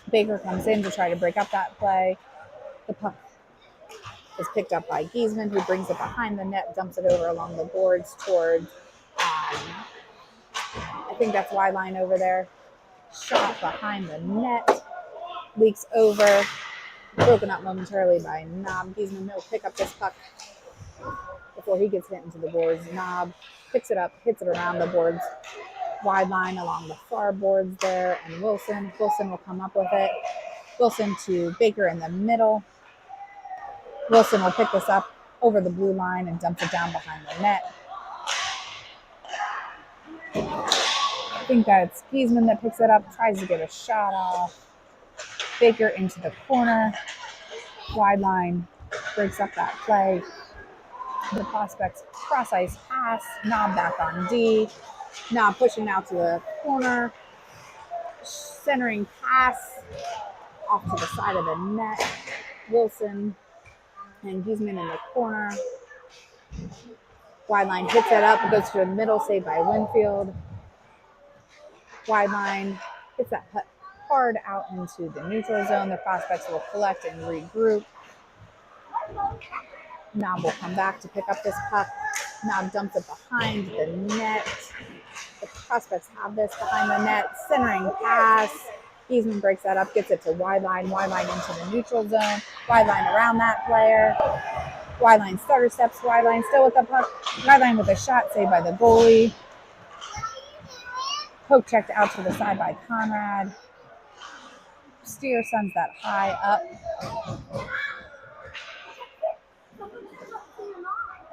Baker comes in to try to break up that play. The puck is picked up by Giesman, who brings it behind the net, dumps it over along the boards towards, I think that's Wideline over there. Shot behind the net. Leaks over. Broken up momentarily by Knob. Giesman will pick up this puck before he gets hit into the boards. Knob picks it up, hits it around the boards. Wideline along the far boards there, and Wilson. Wilson will come up with it. Wilson to Baker in the middle. Wilson will pick this up over the blue line and dumps it down behind the net. I think that's Giesman that picks it up, tries to get a shot off. Baker into the corner. Wideline breaks up that play. The prospects cross ice pass. Knob back on D. Knob pushing out to the corner. Centering pass off to the side of the net. Wilson and Giesman in the corner. Wideline hits it up. It goes to the middle, saved by Winfield. Wideline hits that puck hard out into the neutral zone. The prospects will collect and regroup. Knob will come back to pick up this puck. Knob dumps it behind the net. The prospects have this behind the net. Centering pass. Giesman breaks that up, gets it to Wideline. Wideline into the neutral zone. Wideline around that player. Wideline stutter steps. Wideline still with the puck. Wideline with a shot saved by the goalie. Poke checked out to the side by Conrad. Steer sends that high up.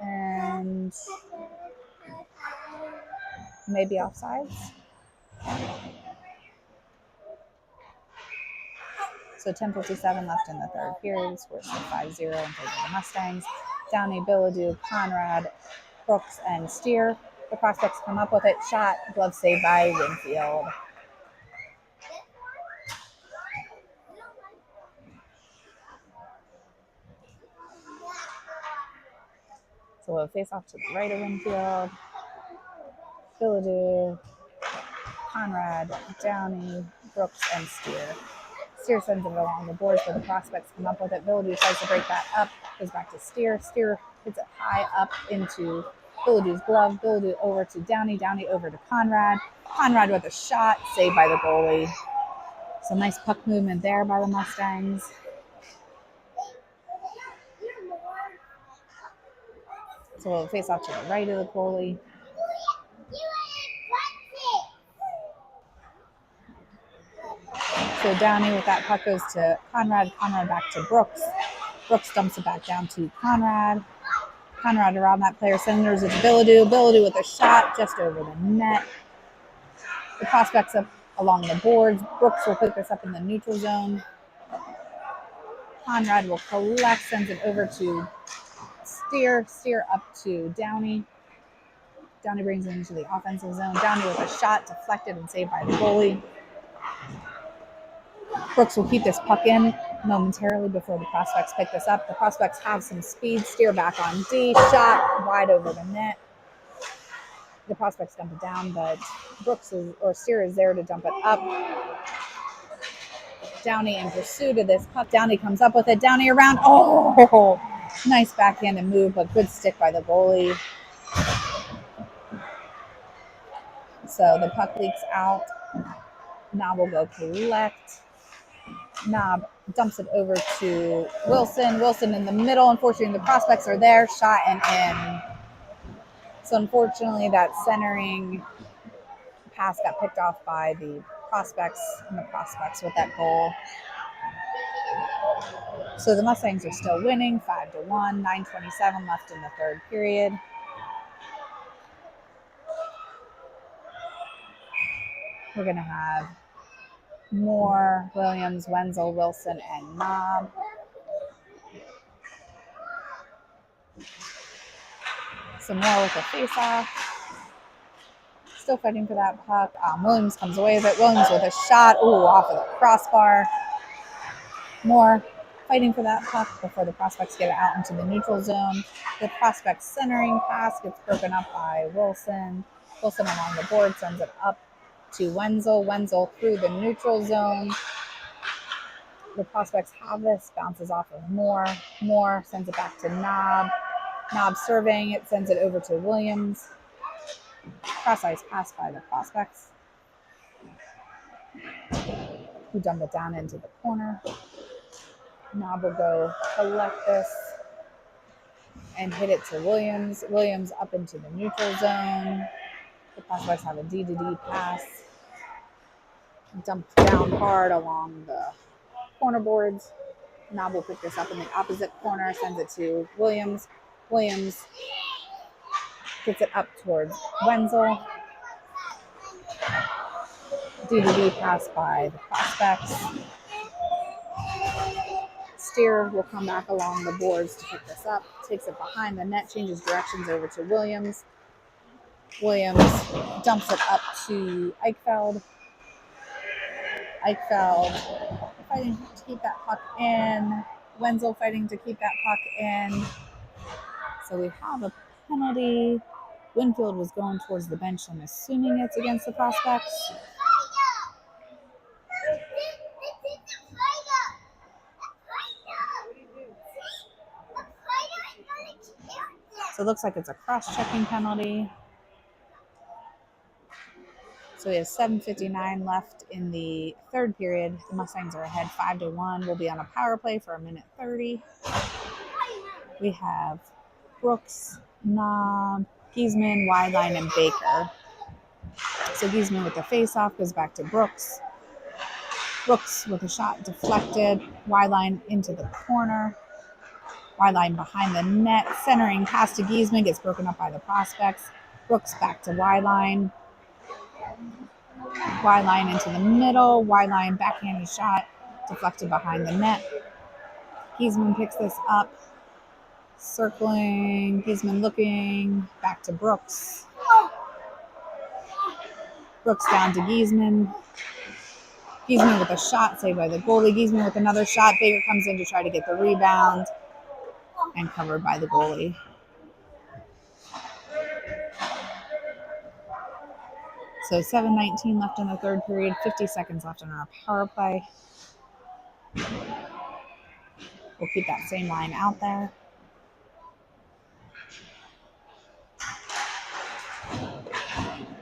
And maybe offsides. So 10:57 left in the third period. Score still 5-0 in favor of the Mustangs. Downey, Bilodeau, Conrad, Brooks, and Steer. The prospects come up with it. Shot, glove saved by Winfield. So we'll face off to the right of Winfield. Bilodeau, Conrad, Downey, Brooks, and Steer. Steer sends it along the boards, but the prospects come up with it. Bilodeau tries to break that up, goes back to Steer. Steer hits it high up into Bilodeau's glove. Bilodeau over to Downey. Downey over to Conrad. Conrad with a shot, saved by the goalie. So nice puck movement there by the Mustangs. So we'll face off to the right of the goalie. So Downey with that puck goes to Conrad. Conrad back to Brooks. Brooks dumps it back down to Conrad. Conrad around that player, centers it to Bilodeau. Bilodeau with a shot just over the net. The prospects up along the boards. Brooks will pick this up in the neutral zone. Conrad will collect, sends it over to Steer up to Downey. Downey brings it into the offensive zone. Downey with a shot deflected and saved by the goalie. Brooks will keep this puck in momentarily before the prospects pick this up. The prospects have some speed. Steer back on D. Shot wide over the net. The prospects dump it down, but Steer is there to dump it up. Downey in pursuit of this puck. Downey comes up with it. Downey around. Oh, nice backhanded move, but good stick by the goalie. So the puck leaks out. Knob will go collect. Knob dumps it over to Wilson. Wilson in the middle. Unfortunately, the prospects are there. Shot and in. So unfortunately, that centering pass got picked off by the prospects, and the prospects with that goal. So the Mustangs are still winning 5-1, 9:27 left in the third period. We're going to have Moore, Williams, Wenzel, Wilson, and Knob. So Moore with a face-off. Still fighting for that puck. Williams comes away with it. Williams with a shot. Ooh, off of the crossbar. Moore fighting for that puck before the prospects get it out into the neutral zone. The prospects centering pass gets broken up by Wilson. Wilson along the board sends it up to Wenzel. Wenzel through the neutral zone. The prospects have this. Bounces off of Moore. Moore sends it back to Knob. Knob surveying it. Sends it over to Williams. Cross-ice pass by the prospects, who dump it down into the corner. Knob will go collect this and hit it to Williams. Williams up into the neutral zone. The prospects have a D-to-D pass. Dumped down hard along the corner boards. Knob will pick this up in the opposite corner, sends it to Williams. Williams gets it up towards Wenzel. D-to-D pass by the prospects. Steer will come back along the boards to pick this up. Takes it behind the net, changes directions over to Williams. Williams dumps it up to Eichfeld. Eichfeld fighting to keep that puck in. Wenzel fighting to keep that puck in. So we have a penalty. Winfield was going towards the bench. I'm assuming it's against the prospects. So it looks like it's a cross-checking penalty. So we have 7:59 left in the third period. The Mustangs are ahead 5-1. We'll be on a power play for 1:30. We have Brooks, Knob, Giesman, Wideline, and Baker. So Giesman with the face-off goes back to Brooks. Brooks with a shot deflected. Wideline into the corner. Wideline behind the net. Centering pass to Giesman gets broken up by the prospects. Brooks back to Wideline. Wideline into the middle. Wideline backhanded shot deflected behind the net. Giesman picks this up. Circling. Giesman looking. Back to Brooks. Brooks down to Giesman. Giesman with a shot saved by the goalie. Giesman with another shot. Baker comes in to try to get the rebound and covered by the goalie. So 7:19 left in the third period, 50 seconds left in our power play. We'll keep that same line out there.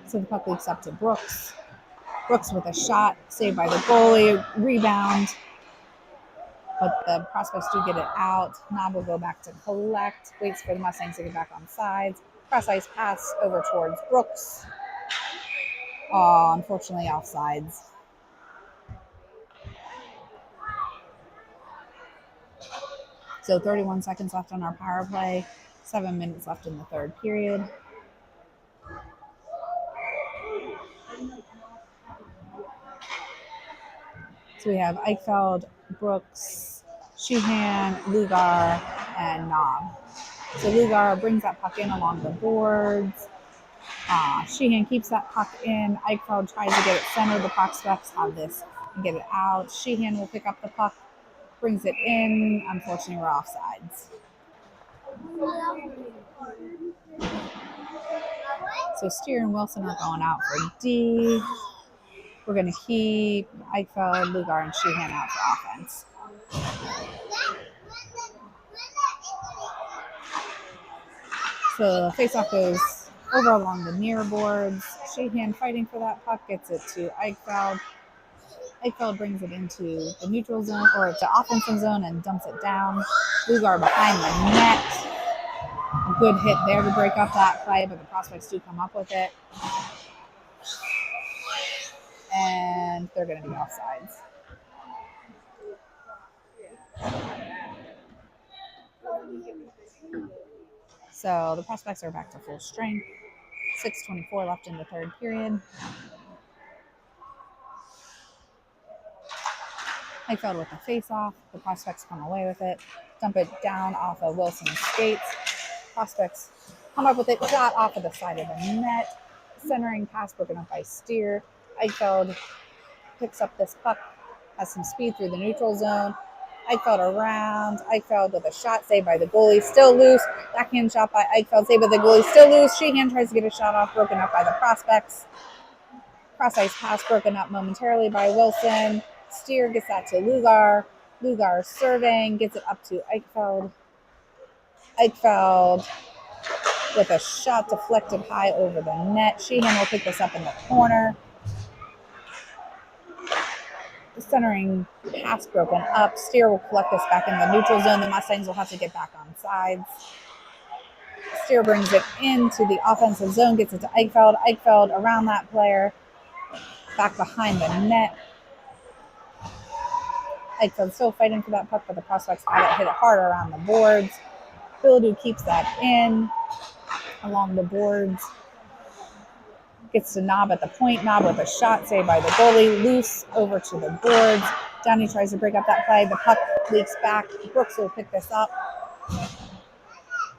So the puck leaks up to Brooks. Brooks with a shot, saved by the goalie, rebound. But the prospects do get it out. Knob will go back to collect, waits for the Mustangs to get back on sides. Cross-ice pass over towards Brooks. Oh, unfortunately, offsides. So 31 seconds left on our power play. 7 minutes left in the third period. So we have Eichfeld, Brooks, Sheehan, Lugar, and Knob. So Lugar brings that puck in along the boards. Sheehan keeps that puck in. Eichfeld tries to get it centered. The prospects have this and get it out. Sheehan will pick up the puck, brings it in. Unfortunately, we're offsides. So Steer and Wilson are going out for D. We're going to keep Eichfeld, Lugar, and Sheehan out for offense. So the faceoff goes over along the near boards. Sheehan fighting for that puck, gets it to Eichfeld. Eichfeld brings it into the neutral zone or to offensive zone and dumps it down. Lugar behind the net. A good hit there to break up that play, but the prospects do come up with it. And they're going to be offsides. So the prospects are back to full strength. 6:24 left in the third period. Eichfeld with the face-off. The prospects come away with it. Dump it down off of Wilson's skates. Prospects come up with it. Shot off of the side of the net. Centering pass broken up by Steer. Eichfeld picks up this puck. Has some speed through the neutral zone. Eichfeld around. Eichfeld with a shot saved by the goalie. Still loose. Backhand shot by Eichfeld. Saved by the goalie. Still loose. Sheehan tries to get a shot off. Broken up by the prospects. Cross ice pass broken up momentarily by Wilson. Steer gets that to Lugar. Lugar serving. Gets it up to Eichfeld. Eichfeld with a shot deflected high over the net. Sheehan will pick this up in the corner. Centering pass broken up. Steer will collect this back in the neutral zone. The Mustangs will have to get back on sides. Steer brings it into the offensive zone, gets it to Eichfeld. Eichfeld around that player, back behind the net. Eichfeld still fighting for that puck, but the prospects got it, hit it hard around the boards. Bildu keeps that in along the boards. Gets to Knob at the point. Knob with a shot saved by the goalie. Loose over to the boards. Downey tries to break up that play. The puck leaks back. Brooks will pick this up.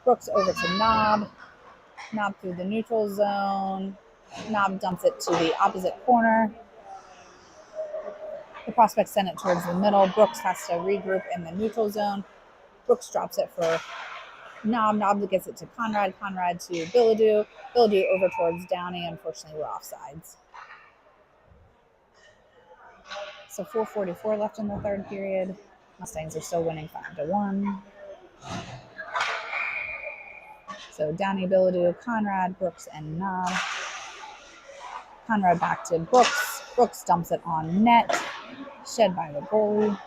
Brooks over to Knob. Knob through the neutral zone. Knob dumps it to the opposite corner. The prospects send it towards the middle. Brooks has to regroup in the neutral zone. Brooks drops it for Knob. Knob gets it to Conrad. Conrad to Biladu. Biladu over towards Downey. Unfortunately, we're offsides. So 4:44 left in the third period. Mustangs are still winning 5-1. So Downey, Biladu, Conrad, Brooks, and Knob. Conrad back to Brooks. Brooks dumps it on net. Shed by the goalie.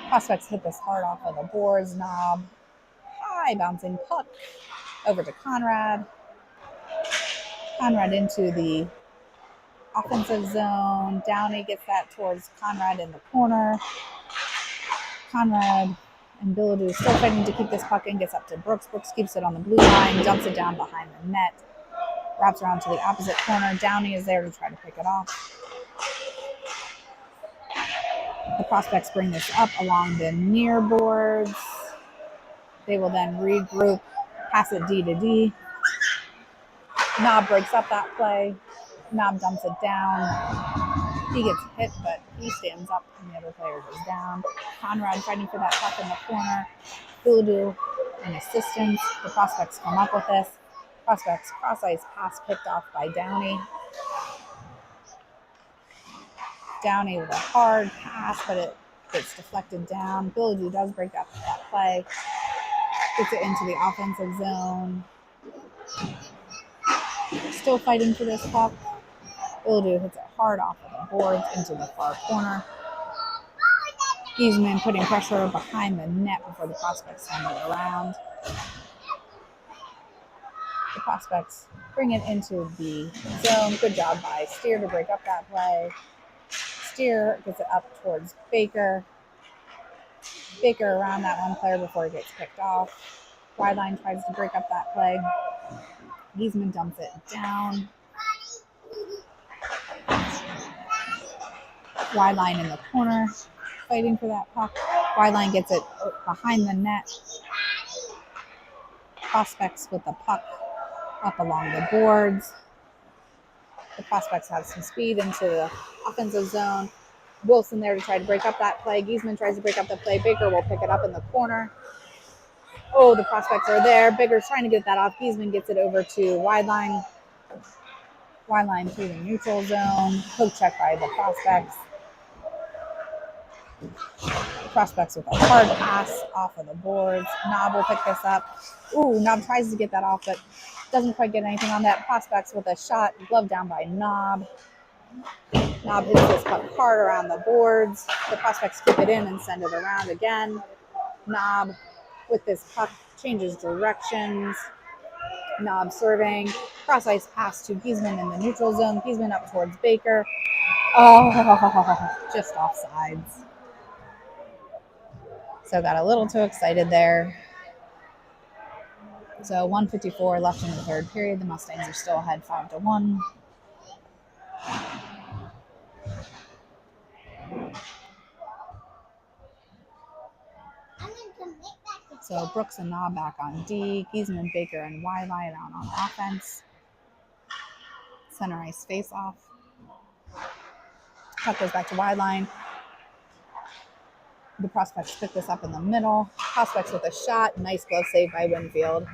Prospects hit this hard off of the boards. Knob. High bouncing puck. Over to Conrad. Conrad into the offensive zone. Downey gets that towards Conrad in the corner. Conrad and Biladu still fighting to keep this puck in. Gets up to Brooks. Brooks keeps it on the blue line. Dumps it down behind the net. Wraps around to the opposite corner. Downey is there to try to pick it off. The prospects bring this up along the near boards. They will then regroup, pass it D to D. Knob breaks up that play. Knob dumps it down. He gets hit, but he stands up and the other player goes down. Conrad fighting for that puck in the corner. Biladu and assistance. The prospects come up with this. Prospects cross ice pass picked off by Downey. Downey with a hard pass, but it gets deflected down. Biladu does break up that play. Gets it into the offensive zone. Still fighting for this puck. Biladu hits it hard off of the boards into the far corner. Giesman putting pressure behind the net before the prospects send it around. The prospects bring it into the zone. Good job by Steer to break up that play. Steer gets it up towards Baker. Baker around that one player before it gets picked off. Wideline tries to break up that play. Giesman dumps it down. Wideline in the corner. fighting for that puck. Wide line gets it behind the net. Prospects with the puck up along the boards. The prospects have some speed into the offensive zone. Wilson there to try to break up that play. Giesman tries to break up the play. Baker will pick it up in the corner. Oh, the prospects are there. Baker's trying to get that off. Giesman gets it over to wide line. Wide line through the neutral zone. Poke check by the prospects. Prospects with a hard pass off of the boards. Knob will pick this up. Ooh, Knob tries to get that off, but doesn't quite get anything on that. Prospects with a shot. Glove down by Knob. Knob hits this puck hard around the boards. The prospects keep it in and send it around again. Knob with this puck changes directions. Knob serving. Cross ice pass to Giesman in the neutral zone. Giesman up towards Baker. Oh, just offsides. So got a little too excited there. So 1:54 left in the third period. The Mustangs are still ahead 5-1. So Brooks and Knob back on D. Giesman, Baker, and Wildline out on offense. Center ice face off. Puck goes back to Wildline. The prospects pick this up in the middle. Prospects with a shot. Nice glove save by Winfield.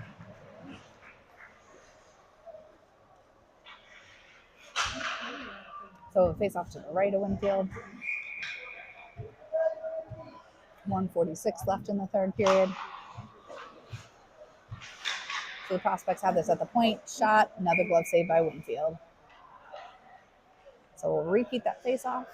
So face off to the right of Winfield. 1:46 left in the third period. So the prospects have this at the point. Shot. Another glove save by Winfield. So we'll repeat that face off.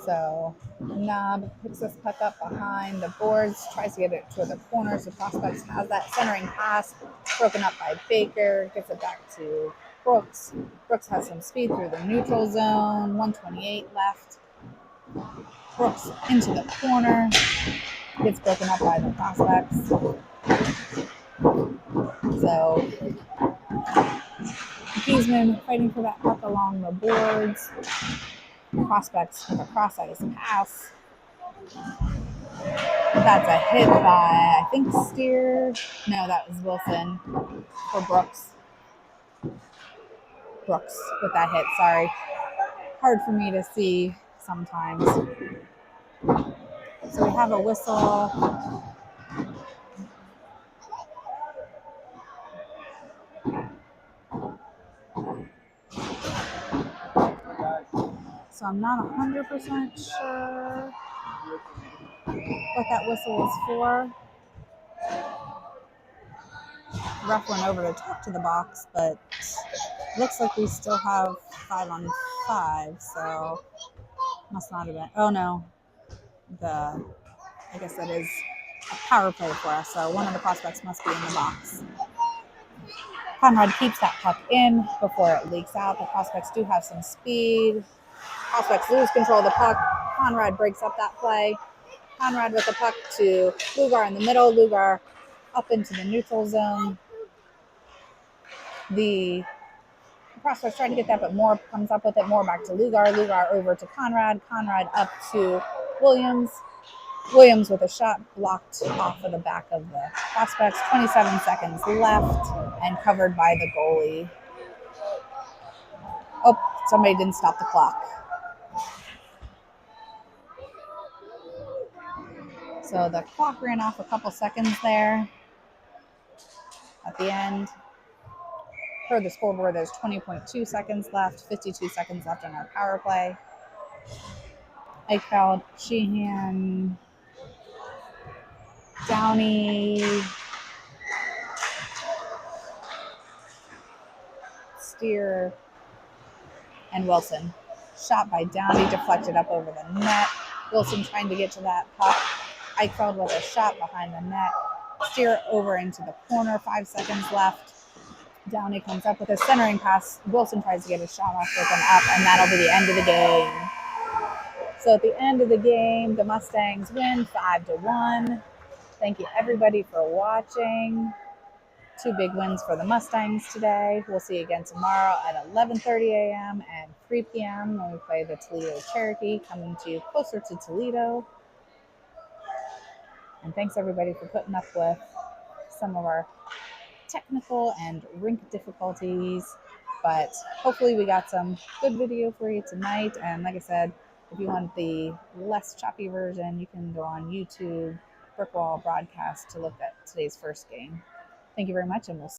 So Knob picks this puck up behind the boards, tries to get it to the corners. The prospects has that centering pass broken up by Baker, gets it back to Brooks. Brooks has some speed through the neutral zone, 1:28 left. Brooks into the corner, gets broken up by the prospects. So Giesman fighting for that puck along the boards. Prospects with a cross ice pass. That's a hit by, I think, Steer. No, that was Wilson for Brooks. Brooks with that hit, sorry. Hard for me to see sometimes. So we have a whistle. So I'm not 100% sure what that whistle is for. The ref went over to talk to the box, but it looks like we still have 5-on-5, so must not have been. Oh no, I guess that is a power play for us, so one of the prospects must be in the box. Conrad keeps that puck in before it leaks out. The prospects do have some speed. Prospects lose control of the puck. Conrad breaks up that play. Conrad with the puck to Lugar in the middle. Lugar up into the neutral zone. The prospects trying to get that, but Moore comes up with it. Moore back to Lugar. Lugar over to Conrad. Conrad up to Williams. Williams with a shot blocked off of the back of the prospects. 27 seconds left and covered by the goalie. Oh, somebody didn't stop the clock. So the clock ran off a couple seconds there at the end. Per the scoreboard, there's 20.2 seconds left, 52 seconds left on our power play. Eichfeld, Sheehan, Downey, Steer, and Wilson. Shot by Downey, deflected up over the net. Wilson trying to get to that puck. Eichfeld with a shot behind the net. Steer over into the corner, 5 seconds left. Downey comes up with a centering pass. Wilson tries to get a shot off with him up, and that'll be the end of the game. So at the end of the game, the Mustangs win 5-1. Thank you everybody for watching. Two big wins for the Mustangs today. We'll see you again tomorrow at 11:30 a.m. and 3 p.m. when we play the Toledo Cherokee, coming to you closer to Toledo. And thanks everybody for putting up with some of our technical and rink difficulties. But hopefully we got some good video for you tonight. And like I said, if you want the less choppy version, you can go on YouTube, Brickwall Broadcast, to look at today's first game. Thank you very much, and we'll see you.